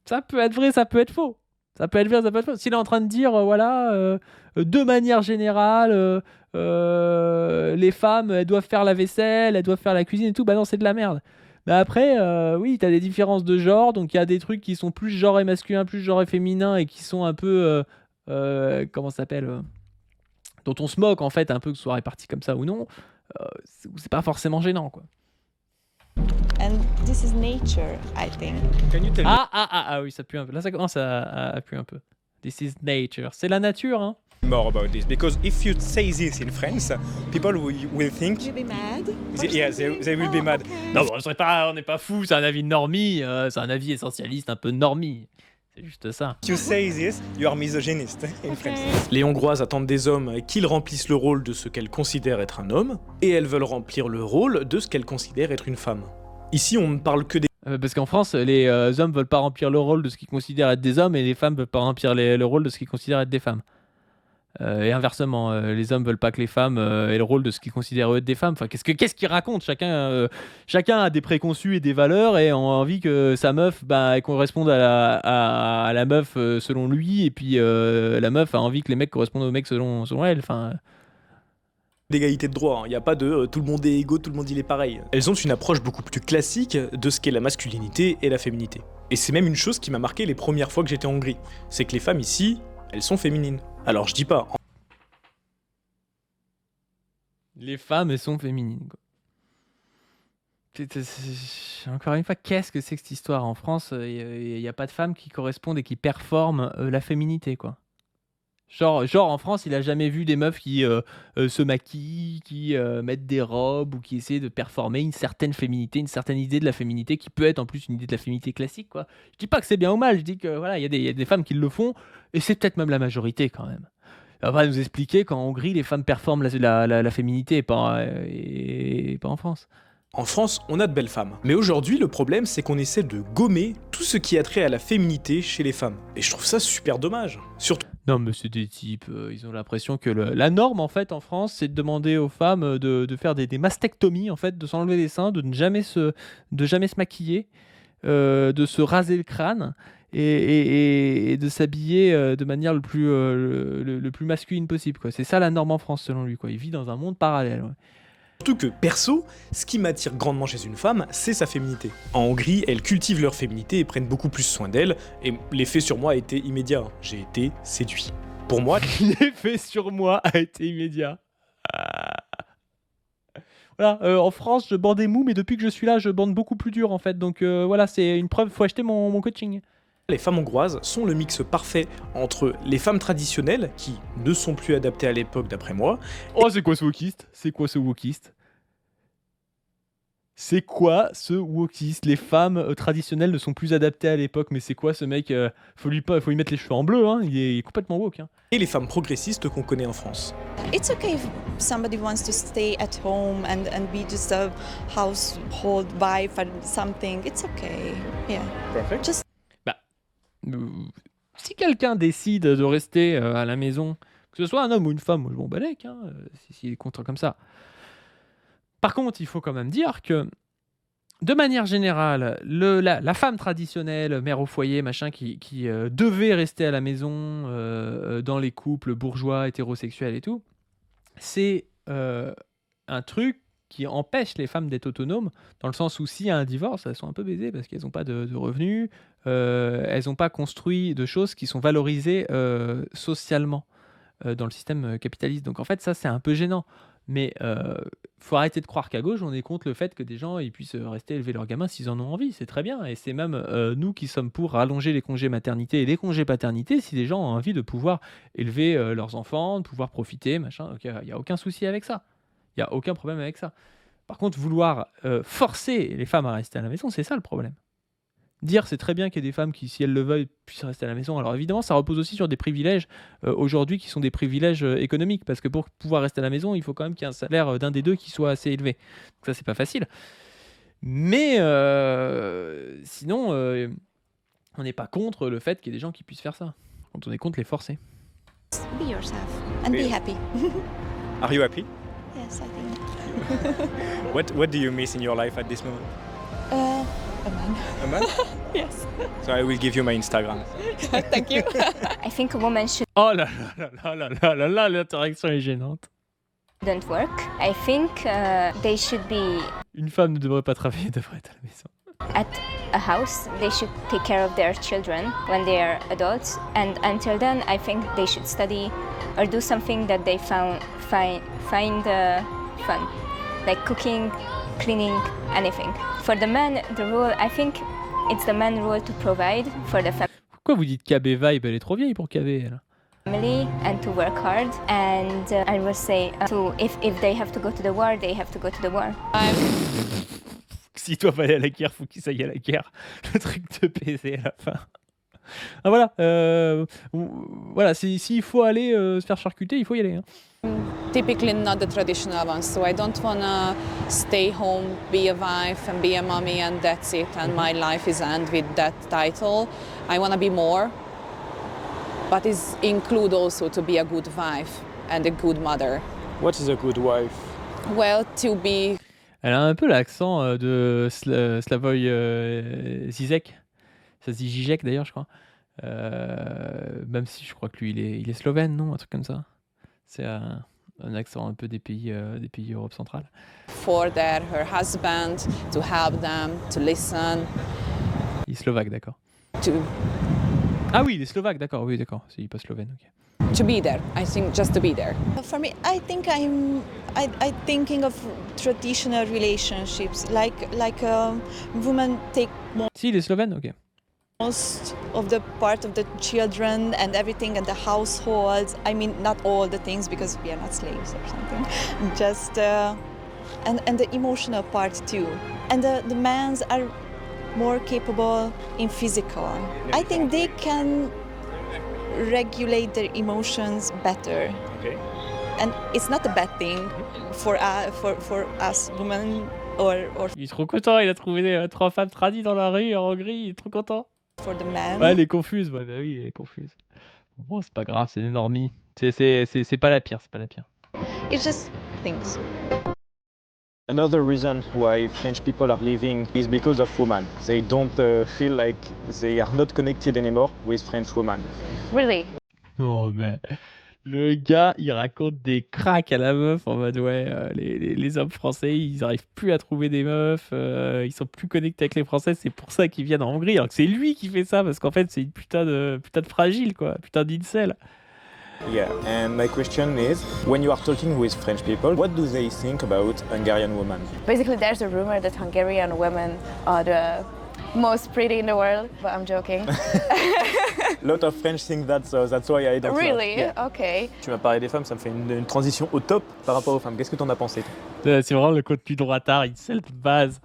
Ça peut être vrai, ça peut être faux. Ça peut être vrai, ça peut être faux. S'il est en train de dire, de manière générale, les femmes, elles doivent faire la vaisselle, elles doivent faire la cuisine et tout, bah non, c'est de la merde. Mais après, oui, t'as des différences de genre, donc il y a des trucs qui sont plus genrés masculin, plus genrés féminin, et qui sont un peu, comment ça s'appelle, dont on se moque en fait, un peu que ce soit réparti comme ça ou non, c'est pas forcément gênant, quoi. And this is nature, I think. Can you tell me? Ah oui, ça pue un peu. Là, ça commence à puer un peu. This is nature. C'est la nature, hein. More about this, because if you say this in France, people will think. You'll be mad? Yeah, they will be mad. Non, on n'est pas fou, c'est un avis normie, c'est un avis essentialiste un peu normie. C'est juste ça. If you say this, you are misogynist in France. Les Hongroises attendent des hommes qu'ils remplissent le rôle de ce qu'elles considèrent être un homme, et elles veulent remplir le rôle de ce qu'elles considèrent être une femme. Ici, on ne parle que des... Parce qu'en France, les hommes veulent pas remplir le rôle de ce qu'ils considèrent être des hommes, et les femmes veulent pas remplir le rôle de ce qu'ils considèrent être des femmes. Et inversement, les hommes veulent pas que les femmes aient le rôle de ce qu'ils considèrent eux être des femmes. Enfin, qu'est-ce qu'ils racontent ? Chacun a des préconçus et des valeurs et a envie que sa meuf elle corresponde à la meuf selon lui, et puis la meuf a envie que les mecs correspondent aux mecs selon elle. Enfin... d'égalité de droit, il n'y a pas de tout le monde est égaux, tout le monde il est pareil. Elles ont une approche beaucoup plus classique de ce qu'est la masculinité et la féminité. Et c'est même une chose qui m'a marqué les premières fois que j'étais en Hongrie, c'est que les femmes ici, elles sont féminines. Alors je dis pas... Les femmes, elles sont féminines, quoi. Encore une fois, qu'est-ce que c'est que cette histoire ? En France, il n'y a pas de femmes qui correspondent et qui performent la féminité, quoi. Genre en France, il a jamais vu des meufs qui se maquillent, qui mettent des robes ou qui essaient de performer une certaine féminité, une certaine idée de la féminité qui peut être en plus une idée de la féminité classique, quoi. Je dis pas que c'est bien ou mal, je dis que voilà, il y a des femmes qui le font et c'est peut-être même la majorité quand même. On va nous expliquer qu'en Hongrie, les femmes performent la féminité et pas en France. En France, on a de belles femmes. Mais aujourd'hui, le problème, c'est qu'on essaie de gommer tout ce qui a trait à la féminité chez les femmes. Et je trouve ça super dommage. Surtout... Non, mais c'est des types, ils ont l'impression que la norme, en fait, en France, c'est de demander aux femmes de faire des mastectomies, en fait, de s'enlever les seins, de jamais se maquiller, de se raser le crâne et de s'habiller de manière le plus masculine possible, quoi. C'est ça la norme en France, selon lui, quoi. Il vit dans un monde parallèle, ouais. Surtout que, perso, ce qui m'attire grandement chez une femme, c'est sa féminité. En Hongrie, elles cultivent leur féminité et prennent beaucoup plus soin d'elles, et l'effet sur moi a été immédiat. J'ai été séduit. Pour moi... L'effet sur moi a été immédiat. Voilà, en France, je bandais mou, mais depuis que je suis là, je bande beaucoup plus dur, en fait. Donc voilà, c'est une preuve, faut acheter mon coaching. Les femmes hongroises sont le mix parfait entre les femmes traditionnelles, qui ne sont plus adaptées à l'époque d'après moi. Oh, c'est quoi ce wokiste ? C'est quoi ce wokiste ? Les femmes traditionnelles ne sont plus adaptées à l'époque, mais c'est quoi ce mec ? Faut lui mettre les cheveux en bleu, hein. Il est complètement woke, hein. Et les femmes progressistes qu'on connaît en France. It's okay if somebody wants to stay at home and be just a household wife or something. It's okay. Yeah. Perfect. Just si quelqu'un décide de rester à la maison, que ce soit un homme ou une femme, moi je m'en balèque, hein, s'il est content comme ça. Par contre, il faut quand même dire que de manière générale, la femme traditionnelle, mère au foyer, machin, qui devait rester à la maison dans les couples bourgeois, hétérosexuels et tout, c'est un truc qui empêche les femmes d'être autonomes, dans le sens où s'il y a un divorce, elles sont un peu baisées parce qu'elles n'ont pas de revenus, elles n'ont pas construit de choses qui sont valorisées socialement dans le système capitaliste. Donc en fait, ça, c'est un peu gênant. Mais faut arrêter de croire qu'à gauche, on est contre le fait que des gens ils puissent rester élever leurs gamins s'ils en ont envie. C'est très bien. Et c'est même nous qui sommes pour rallonger les congés maternité et les congés paternité si des gens ont envie de pouvoir élever leurs enfants, de pouvoir profiter, machin. Donc il n'y a aucun souci avec ça. Il n'y a aucun problème avec ça. Par contre, vouloir forcer les femmes à rester à la maison, c'est ça le problème. Dire c'est très bien qu'il y ait des femmes qui, si elles le veulent, puissent rester à la maison. Alors évidemment, ça repose aussi sur des privilèges aujourd'hui qui sont des privilèges économiques, parce que pour pouvoir rester à la maison, il faut quand même qu'il y ait un salaire d'un des deux qui soit assez élevé. Donc ça, c'est pas facile. Mais sinon, on n'est pas contre le fait qu'il y ait des gens qui puissent faire ça. Quand on est contre les forcer. Be yourself and be happy. Are you happy? Yes, I think. What do you miss in your life at this moment? A man. A man? Yes. So I will give you my Instagram. Thank you. I think a woman shouldn't Oh là là là là là là là, l'interaction est gênante. work. I think they should be Une femme ne devrait pas travailler, devrait être à la maison. at a house. They should take care of their children when they are adults. And until then, I think they should study or do something that they find fun, like cooking, cleaning, anything. For the man, the rule, I think it's the man role to provide for the Pourquoi vous dites KB Vibe? Elle est trop vieille pour KB, elle. family and to work hard. And I will say, if they have to go to the war, they have to go to the war. S'ils doivent aller à la guerre, faut qu'ils aillent à la guerre. Le truc de baiser à la fin. Ah voilà, voilà, s'il faut aller se faire charcuter, il faut y aller. Hein. Typically not the traditional one, so I don't want to stay home, be a wife and be a mommy and that's it, and my life is end with that title. I want to be more, but it include also to be a good wife and a good mother. What is a good wife? Well, to be... Elle a un peu l'accent de Slavoj Zizek. Ça se dit Zizek d'ailleurs, je crois. Même si je crois que lui, il est slovène, non? Un truc comme ça. C'est un accent un peu des pays Europe centrale. For her husband, to help them, to listen. Il est slovaque, d'accord. Ah oui, il est slovaque, d'accord. Oui, d'accord. Il n'est pas slovène, ok. To be there, I think just to be there. For me, I think I'm thinking of traditional relationships, like women take Si, il est slovène, ok. most of the part of the children and everything and the households. I mean, not all the things because we are not slaves or something. Just and the emotional part too. And the men's are more capable in physical. I think they can regulate their emotions better. Okay. And it's not a bad thing for us women or Il est trop content, il a trouvé 3 femmes tradies dans la rue en Hongrie, il est trop content. for the men. Ouais, elle est confuse, bah oui, elle est confuse. Bon, c'est pas grave, c'est une normie. C'est pas la pire, c'est pas la pire. It's just things. Another reason why French people are leaving is because of women. They don't feel like they are not connected anymore with French women. Really? Non, mais le gars, il raconte des cracks à la meuf en mode ouais, les hommes français, ils arrivent plus à trouver des meufs, ils sont plus connectés avec les Français, c'est pour ça qu'ils viennent en Hongrie. Alors que c'est lui qui fait ça parce qu'en fait, c'est une putain de fragile, quoi, putain d'incel. Yeah, and my question is, when you are talking with French people, what do they think about Hungarian women? Basically, there's a rumor that Hungarian women are the most pretty in the world, but I'm joking. A lot of French think that, so that's why I don't know. Really? Yeah. Okay. Tu m'as parlé des femmes, ça me fait une transition au top par rapport aux femmes. Qu'est-ce que t'en as pensé? C'est vraiment le contenu droitard, incel de base.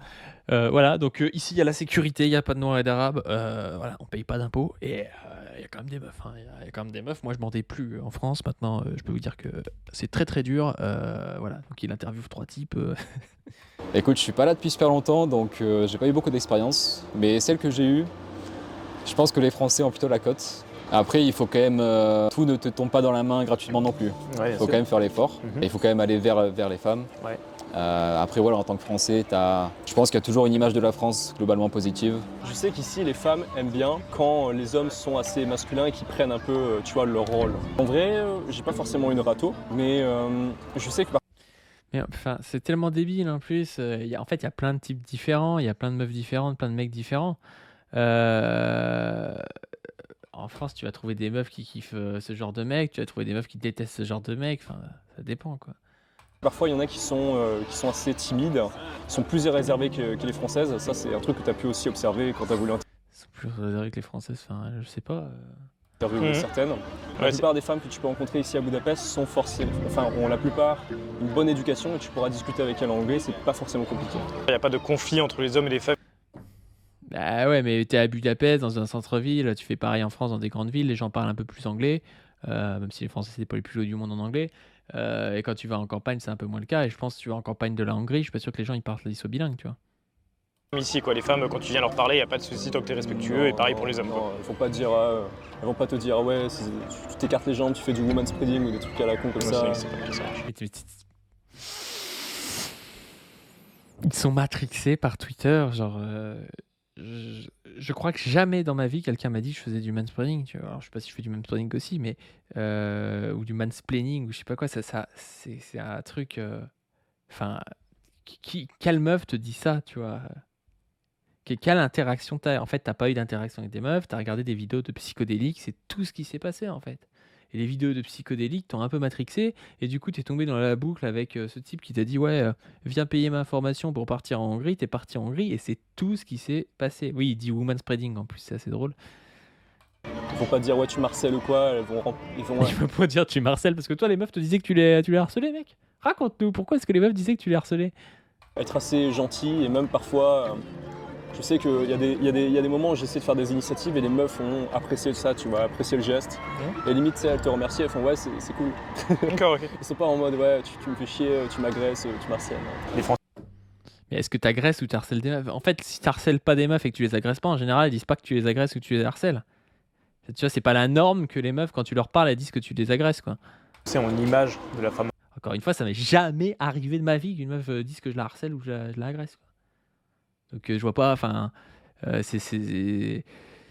Voilà, donc ici il y a la sécurité, il n'y a pas de noirs et d'arabes, voilà, on paye pas d'impôts et il y a quand même des meufs. Hein, il y a quand même des meufs. Moi je m'en plus en France maintenant. Je peux vous dire que c'est très très dur. Voilà, donc il interviewe 3 types. Écoute, je suis pas là depuis super longtemps, donc j'ai pas eu beaucoup d'expérience. Mais celle que j'ai eue, je pense que les Français ont plutôt la cote. Après, il faut quand même... tout ne te tombe pas dans la main gratuitement non plus. Ouais, Il faut quand même faire l'effort. Et il faut quand même aller vers les femmes. Ouais. Après, voilà, en tant que Français, je pense qu'il y a toujours une image de la France globalement positive. Je sais qu'ici, les femmes aiment bien quand les hommes sont assez masculins et qu'ils prennent un peu, tu vois, leur rôle. En vrai, j'ai pas forcément une râteau, mais je sais que... Mais enfin, c'est tellement débile en plus. En fait, il y a plein de types différents, il y a plein de meufs différentes, plein de mecs différents. En France, tu vas trouver des meufs qui kiffent ce genre de mec, tu vas trouver des meufs qui détestent ce genre de mec. Enfin, ça dépend, quoi. Parfois, il y en a qui sont assez timides, qui sont plus réservés que les Françaises. Ça, c'est un truc que tu as pu aussi observer quand tu as voulu Ils sont plus réservés que les Françaises, enfin, je sais pas. interviewer certaines. La plupart des femmes que tu peux rencontrer ici à Budapest sont ont la plupart une bonne éducation et tu pourras discuter avec elles en anglais, c'est pas forcément compliqué. Il n'y a pas de conflit entre les hommes et les femmes. Bah ouais, mais t'es à Budapest, dans un centre-ville, tu fais pareil en France, dans des grandes villes, les gens parlent un peu plus anglais, même si les Français, c'est pas les plus jolis du monde en anglais. Et quand tu vas en campagne, c'est un peu moins le cas. Et je pense que tu vas en campagne de la Hongrie, je suis pas sûr que les gens ils soient bilingues, tu vois. Ici, quoi, les femmes, quand tu viens leur parler, il n'y a pas de souci tant que tu es respectueux, et pareil pour les hommes. Non, elles vont pas te dire ouais, tu t'écartes les jambes, tu fais du woman spreading ou des trucs à la con comme ça. C'est pas comme ça. Ils sont matrixés par Twitter, genre. Je crois que jamais dans ma vie quelqu'un m'a dit que je faisais du mansplaining, tu vois. Alors, je sais pas si je fais du mansplaining aussi, mais ou du mansplaining ou je sais pas quoi. C'est un truc. Enfin, quelle meuf te dit ça, tu vois? Quelle interaction t'as? En fait, t'as pas eu d'interaction avec des meufs, t'as regardé des vidéos de psychodéliques, c'est tout ce qui s'est passé en fait. Et les vidéos de psychodéliques t'ont un peu matrixé, et du coup, t'es tombé dans la boucle avec ce type qui t'a dit ouais, viens payer ma formation pour partir en Hongrie. T'es parti en Hongrie, et c'est tout ce qui s'est passé. Oui, il dit woman spreading en plus, c'est assez drôle. Ils vont pas te dire ouais, tu marcelles ou quoi, ils vont Il faut pas dire tu marcelles, parce que toi, les meufs te disaient que tu les harcelais, mec. Raconte-nous, pourquoi est-ce que les meufs disaient que tu les harcelais? être assez gentil et même parfois. Je sais qu'il y a des moments où j'essaie de faire des initiatives et les meufs ont apprécié ça, tu vois, apprécié le geste. Et limite, elles te remercient, elles font ouais, c'est cool. D'accord, ok. Ils sont pas en mode ouais, tu me fais chier, tu m'agresses, tu m'harcèles. Mais est-ce que tu agresses ou tu harcèles des meufs? En fait, si tu harcèles pas des meufs et que tu les agresses pas, en général, ils disent pas que tu les agresses ou que tu les harcèles. Tu vois, c'est pas la norme que les meufs, quand tu leur parles, elles disent que tu les agresses, quoi. C'est en image de la femme. Encore une fois, ça m'est jamais arrivé de ma vie qu'une meuf dise que je la harcèle ou que je la agresse, quoi. Donc je vois pas, enfin, si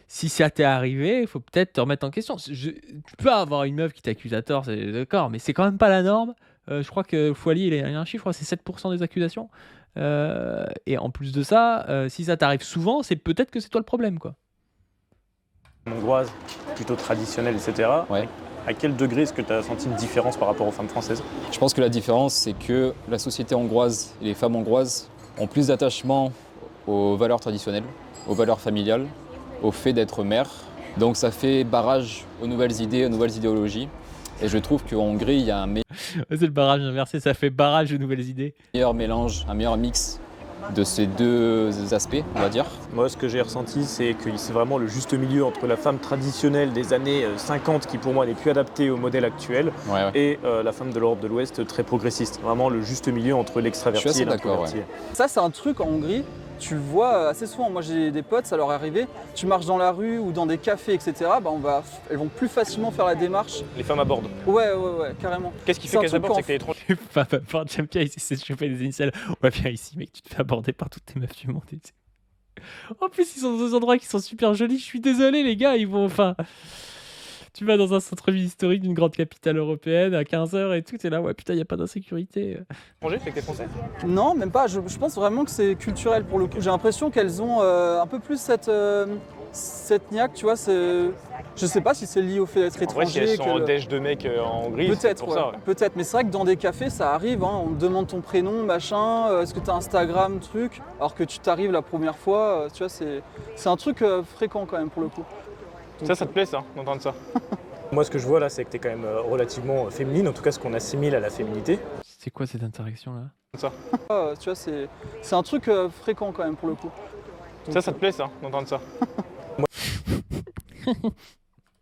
ça t'est arrivé, il faut peut-être te remettre en question. Tu peux avoir une meuf qui t'accuse à tort, c'est d'accord, mais c'est quand même pas la norme. Je crois que Foilier, il y a un chiffre, c'est 7% des accusations. Et en plus de ça, si ça t'arrive souvent, c'est peut-être que c'est toi le problème, quoi. Hongroise, plutôt traditionnelle, etc. Ouais. À quel degré est-ce que tu as senti une différence par rapport aux femmes françaises? Je pense que la différence, c'est que la société hongroise et les femmes hongroises ont plus d'attachement aux valeurs traditionnelles, aux valeurs familiales, au fait d'être mère. Donc ça fait barrage aux nouvelles idées, aux nouvelles idéologies. Et je trouve qu'en Hongrie, il y a un C'est le barrage inversé, ça fait barrage aux nouvelles idées. meilleur mélange, un meilleur mix de ces deux aspects, on va dire. Moi, ce que j'ai ressenti, c'est que c'est vraiment le juste milieu entre la femme traditionnelle des années 50, qui pour moi n'est plus adaptée au modèle actuel, et la femme de l'Europe de l'Ouest très progressiste. Vraiment le juste milieu entre l'extraverti et l'introverti. Ça, c'est un truc en Hongrie. Tu le vois assez souvent. Moi, j'ai des potes, ça leur est arrivé. Tu marches dans la rue ou dans des cafés, etc. Elles vont plus facilement faire la démarche. Les femmes abordent. Ouais, carrément. Qu'est-ce qui fait qu'elles abordent? C'est que t'es étranger. J'aime bien ici, je fais des initiales. Ouais, viens ici, mec, tu te fais aborder par toutes tes meufs du monde. En plus, ils sont dans des endroits qui sont super jolis. Je suis désolé, les gars, ils vont. Enfin. Tu vas dans un centre-ville historique d'une grande capitale européenne à 15h et tout, t'es là, ouais, putain, y a pas d'insécurité. Étranger, c'est que t'es français? Non, même pas. Je pense vraiment que c'est culturel pour le coup. J'ai l'impression qu'elles ont un peu plus cette niaque, tu vois. Je sais pas si c'est lié au fait d'être étranger. En vrai, si elles sont en déj de mecs en Hongrie, c'est pour ça. Ouais. Peut-être, mais c'est vrai que dans des cafés, ça arrive. Hein, on te demande ton prénom, machin. Est-ce que t'as Instagram, truc. Alors que tu t'arrives la première fois, tu vois, c'est un truc fréquent quand même pour le coup. Ça te plaît, ça, d'entendre ça? Moi, ce que je vois là, c'est que t'es quand même relativement féminine, en tout cas ce qu'on assimile à la féminité. C'est quoi cette interaction-là? Ça. Tu vois, c'est un truc fréquent quand même pour le coup. Ça te plaît, ça, d'entendre ça? Moi,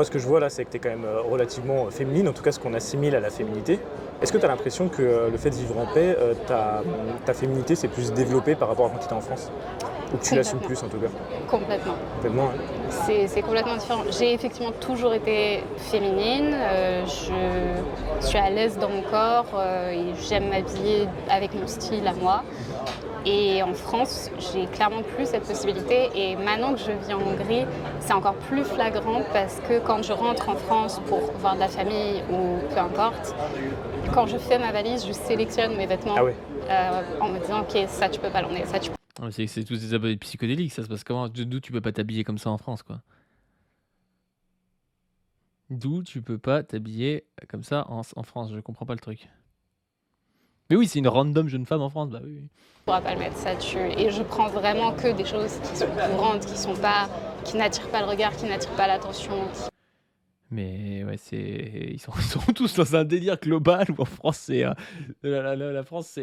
ce que je vois là, c'est que t'es quand même relativement féminine, en tout cas ce qu'on assimile à la féminité. Est-ce que t'as l'impression que le fait de vivre en paix, ta féminité s'est plus développée par rapport à quand t'étais en France? Ou que tu l'assumes plus en tout cas. Complètement. Complètement, hein. C'est complètement différent. J'ai effectivement toujours été féminine, je suis à l'aise dans mon corps et j'aime m'habiller avec mon style à moi. Et en France, j'ai clairement plus cette possibilité. Et maintenant que je vis en Hongrie, c'est encore plus flagrant parce que quand je rentre en France pour voir de la famille ou peu importe, quand je fais ma valise, je sélectionne mes vêtements en me disant ok, ça tu peux pas l'emmener, ça tu peux. C'est tous des abonnés psychédéliques, ça se passe comment? D'où tu peux pas t'habiller comme ça en France, quoi? D'où tu peux pas t'habiller comme ça en France? Je comprends pas le truc. Mais oui, c'est une random jeune femme en France, bah oui. Je pourrais pas le mettre, ça tue. Et je prends vraiment que des choses qui sont courantes, qui n'attirent pas le regard, qui n'attirent pas l'attention. Mais ouais, ils sont tous dans un délire global où en France, c'est la France,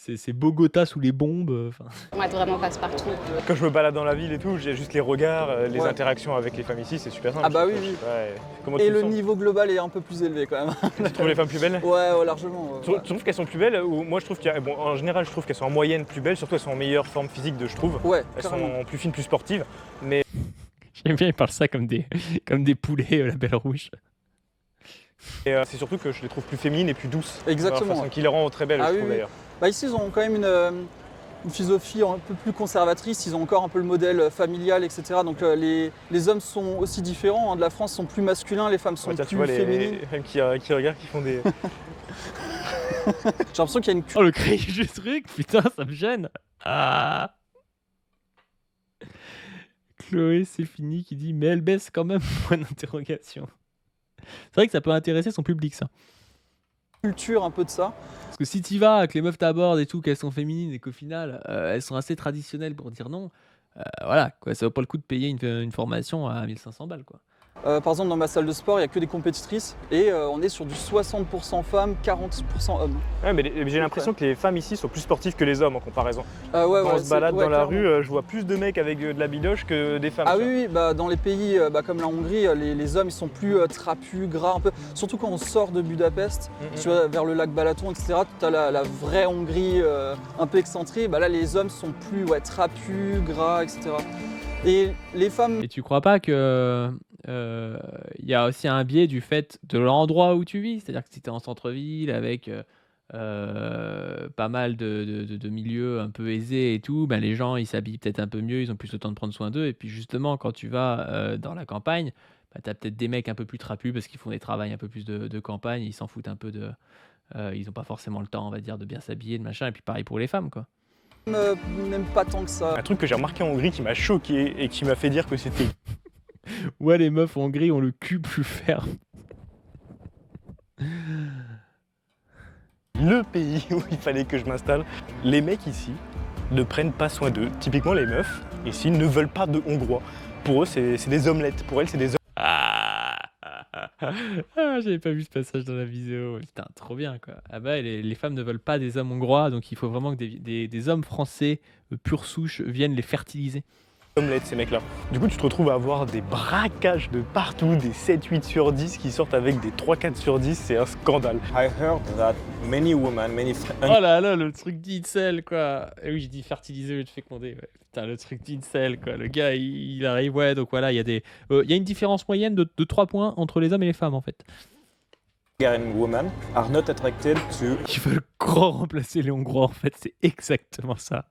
c'est Bogota sous les bombes. On va vraiment passe-partout. Quand je me balade dans la ville et tout, j'ai juste les regards, les interactions avec les femmes ici, c'est super simple. Ah bah oui, oui. Ouais. Comment Et tu le sens niveau global est un peu plus élevé quand même. Tu trouves les femmes plus belles? Ouais, largement. Tu trouves qu'elles sont plus belles ou moi je trouve en général je trouve qu'elles sont en moyenne plus belles, surtout elles sont en meilleure forme physique je trouve. Ouais, elles carrément. sont plus fines, plus sportives. Mais J'aime bien, ils parlent ça comme des poulets, la Belle Rouge. Et c'est surtout que je les trouve plus féminines et plus douces. Exactement. Façon qui les rend très belles, je trouve d'ailleurs. Bah ici ils ont quand même une philosophie un peu plus conservatrice, ils ont encore un peu le modèle familial, etc. Donc les hommes sont aussi différents, de la France sont plus masculins, les femmes sont plus féminines. Les femmes qui regardent, qui font des... J'ai l'impression qu'il y a une... Oh le cri du truc, putain ça me gêne. Ah. Chloé c'est fini qui dit mais elle baisse quand même, point d'interrogation. C'est vrai que ça peut intéresser son public ça. Culture un peu de ça. Parce que si t'y vas, que les meufs t'abordent et tout, qu'elles sont féminines et qu'au final elles sont assez traditionnelles pour dire non, voilà quoi, ça vaut pas le coup de payer une formation à 1500 balles quoi. Par exemple dans ma salle de sport il n'y a que des compétitrices et on est sur du 60% femmes, 40% hommes. Ouais, mais j'ai l'impression que les femmes ici sont plus sportives que les hommes en comparaison. Ouais, quand on se balade dans la clairement. rue, je vois plus de mecs avec de la bidoche que des femmes. Ah oui, bah, dans les pays comme la Hongrie, les hommes ils sont plus trapus, gras un peu. Surtout quand on sort de Budapest, tu vois, vers le lac Balaton, etc. Tu as la vraie Hongrie un peu excentrée. Bah, là les hommes sont plus trapus, gras, etc. Et les femmes... Et tu crois pas que y a aussi un biais du fait de l'endroit où tu vis? C'est-à-dire que si tu es en centre-ville avec pas mal de milieux un peu aisés et tout, ben les gens ils s'habillent peut-être un peu mieux, ils ont plus le temps de prendre soin d'eux. Et puis justement, quand tu vas dans la campagne, bah, tu as peut-être des mecs un peu plus trapus parce qu'ils font des travails un peu plus de campagne, ils s'en foutent un peu de... ils n'ont pas forcément le temps, on va dire, de bien s'habiller, de machin. Et puis pareil pour les femmes, quoi. Même pas tant que ça. Un truc que j'ai remarqué en Hongrie qui m'a choqué et qui m'a fait dire que c'était... Ouais, les meufs en Hongrie ont le cul plus ferme. Le pays où il fallait que je m'installe. Les mecs ici ne prennent pas soin d'eux. Typiquement les meufs ici ne veulent pas de Hongrois. Pour eux c'est des omelettes. Pour elles c'est des j'avais pas vu ce passage dans la vidéo. Putain, trop bien quoi. Ah bah les femmes ne veulent pas des hommes hongrois, donc il faut vraiment que des hommes français pure souche viennent les fertiliser. Omelettes ces mecs là. Du coup tu te retrouves à avoir des braquages de partout, des 7-8 sur 10 qui sortent avec des 3-4 sur 10, c'est un scandale. I heard that many women, Oh là là, le truc d'incel quoi. Et oui, je dis fertiliser au lieu de féconder. Ouais. Putain, le truc d'incel quoi. Le gars il arrive, ouais, donc voilà, il y a une différence moyenne de 3 points entre les hommes et les femmes en fait. Hungarian women are not attracted to... Ils veulent grand remplacer les Hongrois en fait, c'est exactement ça.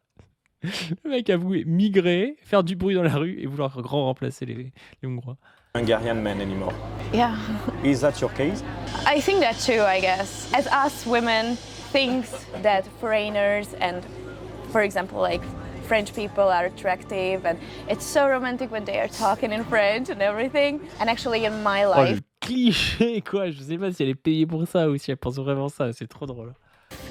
Le mec a voulu migrer, faire du bruit dans la rue et vouloir grand remplacer les Hongrois. Hungarian men anymore. Yeah. Is that your case? I think that too, I guess. As us women think that foreigners and, for example, like French people are attractive and it's so romantic when they are talking in French and everything. And actually in my Oh, life, le cliché quoi, je sais pas si elle est payée pour ça ou si elle pense vraiment ça, c'est trop drôle.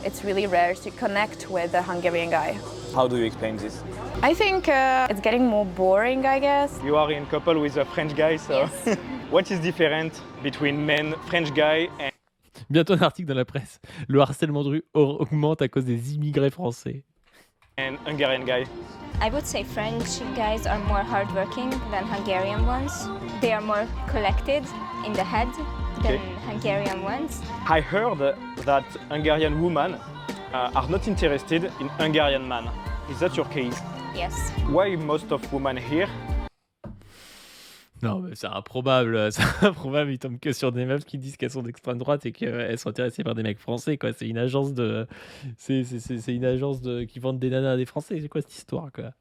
it's really rare to connect with a Hungarian guy. How do you explain this? I think it's getting more boring, I guess. You are in couple with a French guy, so Yes. what is different between men, French guy and... Bientôt un article dans la presse. Le harcèlement de rue augmente à cause des immigrés français. and Hungarian guy? I would say French guys are more hardworking than Hungarian ones. They are more collected in the head than Hungarian ones. I heard that Hungarian women are not interested in Hungarian man. Is that your case? Yes. Why most of women here? Non, mais c'est improbable. C'est improbable. Ils tombent que sur des meufs qui disent qu'elles sont d'extrême droite et qu'elles sont intéressées par des mecs français, quoi. C'est une agence de. C'est une agence qui vend des nanas à des Français. C'est quoi cette histoire, quoi?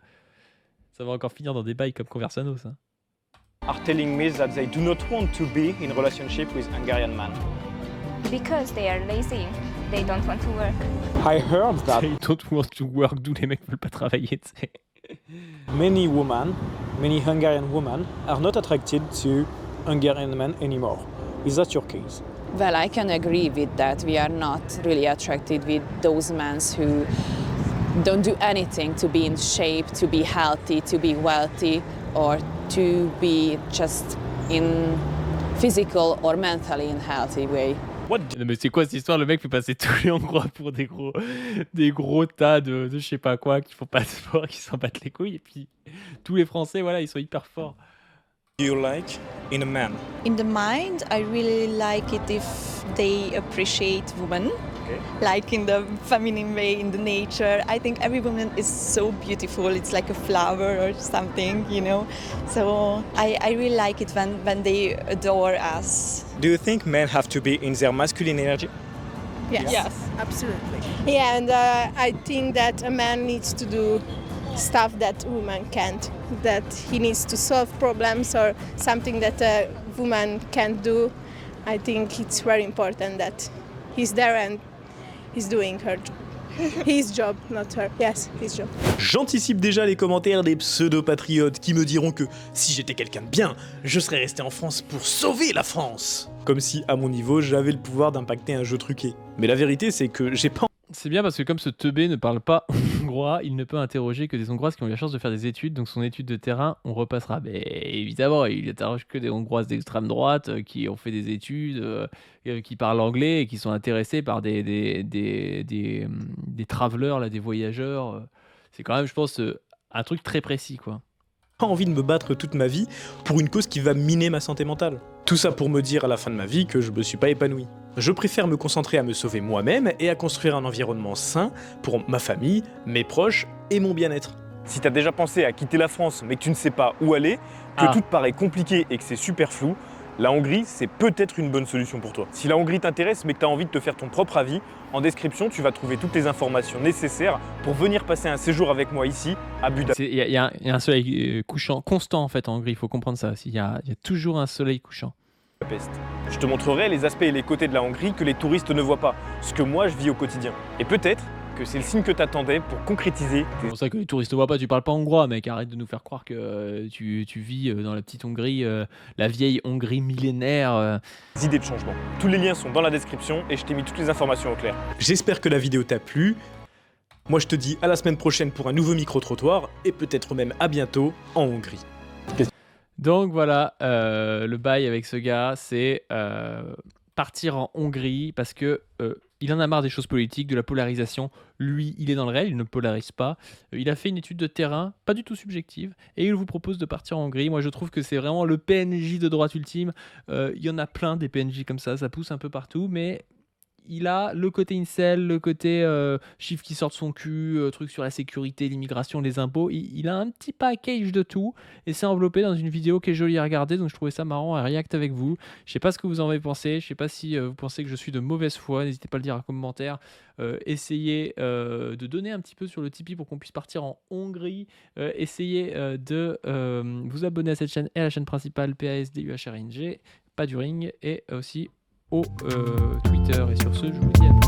Ça va encore finir dans des bails comme Conversano, ça. Are telling me that they do not want to be in relationship with Hungarian man. Because they are lazy. They don't want to work. I heard that Ils don't want to work, d'où les mecs veulent pas travailler, tu sais. Many Hungarian women are not attracted to Hungarian men anymore. Is that your case? Well, I can agree with that. We are not really attracted with those men who don't do anything to be in shape, to be healthy, to be wealthy, or to be just in physical or mentally in healthy way. Non, mais c'est quoi cette histoire? Le mec fait passer tous les Hongrois pour des gros tas de je sais pas quoi, qui font pas de sport, qui s'en battent les couilles. Et puis tous les Français, voilà, ils sont hyper forts. Do you like in a man? In the mind, I really like it if they appreciate women, like in the feminine way, in the nature. I think every woman is so beautiful. It's like a flower or something, you know. So I really like it when they adore us. Do you think men have to be in their masculine energy? Yes, absolutely. Yeah, and I think that a man needs to do stuff that woman can't, that he needs to solve problems or something that a woman can't do. I think it's very important that he's there and he's doing his job, not her. Yes, his job. J'anticipe déjà les commentaires des pseudo-patriotes qui me diront que si j'étais quelqu'un de bien, je serais resté en France pour sauver la France. Comme si, à mon niveau, j'avais le pouvoir d'impacter un jeu truqué. Mais la vérité, c'est que j'ai pas... C'est bien parce que comme ce teubé ne parle pas hongrois, il ne peut interroger que des Hongroises qui ont eu la chance de faire des études. Donc son étude de terrain, on repassera. Mais évidemment, il interroge que des Hongroises d'extrême droite qui ont fait des études, qui parlent anglais et qui sont intéressées par des travelers, là, des voyageurs. C'est quand même, je pense, un truc très précis, quoi. Pas envie de me battre toute ma vie pour une cause qui va miner ma santé mentale. Tout ça pour me dire à la fin de ma vie que je me suis pas épanoui. Je préfère me concentrer à me sauver moi-même et à construire un environnement sain pour ma famille, mes proches et mon bien-être. Si t'as déjà pensé à quitter la France mais que tu ne sais pas où aller, que tout te paraît compliqué et que c'est super flou, la Hongrie, c'est peut-être une bonne solution pour toi. Si la Hongrie t'intéresse mais que tu as envie de te faire ton propre avis, en description, tu vas trouver toutes les informations nécessaires pour venir passer un séjour avec moi ici, à Budapest. Il y a un soleil couchant constant en fait en Hongrie, il faut comprendre ça. Il y a toujours un soleil couchant. Je te montrerai les aspects et les côtés de la Hongrie que les touristes ne voient pas, ce que moi je vis au quotidien. Et peut-être que c'est le signe que t'attendais pour concrétiser. C'est pour ça que les touristes ne voient pas, tu parles pas hongrois, mec, arrête de nous faire croire que tu vis dans la petite Hongrie, la vieille Hongrie millénaire. Idées de changement. Tous les liens sont dans la description et je t'ai mis toutes les informations au clair. J'espère que la vidéo t'a plu. Moi je te dis à la semaine prochaine pour un nouveau micro-trottoir et peut-être même à bientôt en Hongrie. Donc voilà, le bail avec ce gars, c'est partir en Hongrie parce que il en a marre des choses politiques, de la polarisation. Lui, il est dans le réel, il ne polarise pas. Il a fait une étude de terrain, pas du tout subjective, et il vous propose de partir en Hongrie. Moi, je trouve que c'est vraiment le PNJ de droite ultime. Il y en a plein des PNJ comme ça pousse un peu partout, mais il a le côté incel, le côté chiffre qui sort de son cul, truc sur la sécurité, l'immigration, les impôts. Il a un petit package de tout et c'est enveloppé dans une vidéo qui est jolie à regarder. Donc je trouvais ça marrant à react avec vous. Je sais pas ce que vous en avez pensé. Je sais pas si vous pensez que je suis de mauvaise foi. N'hésitez pas à le dire en commentaire. Essayez de donner un petit peu sur le Tipeee pour qu'on puisse partir en Hongrie. Essayez de vous abonner à cette chaîne et à la chaîne principale PASDUHRNG, pas du ring, et aussi au Twitter. Et sur ce, je vous dis à plus.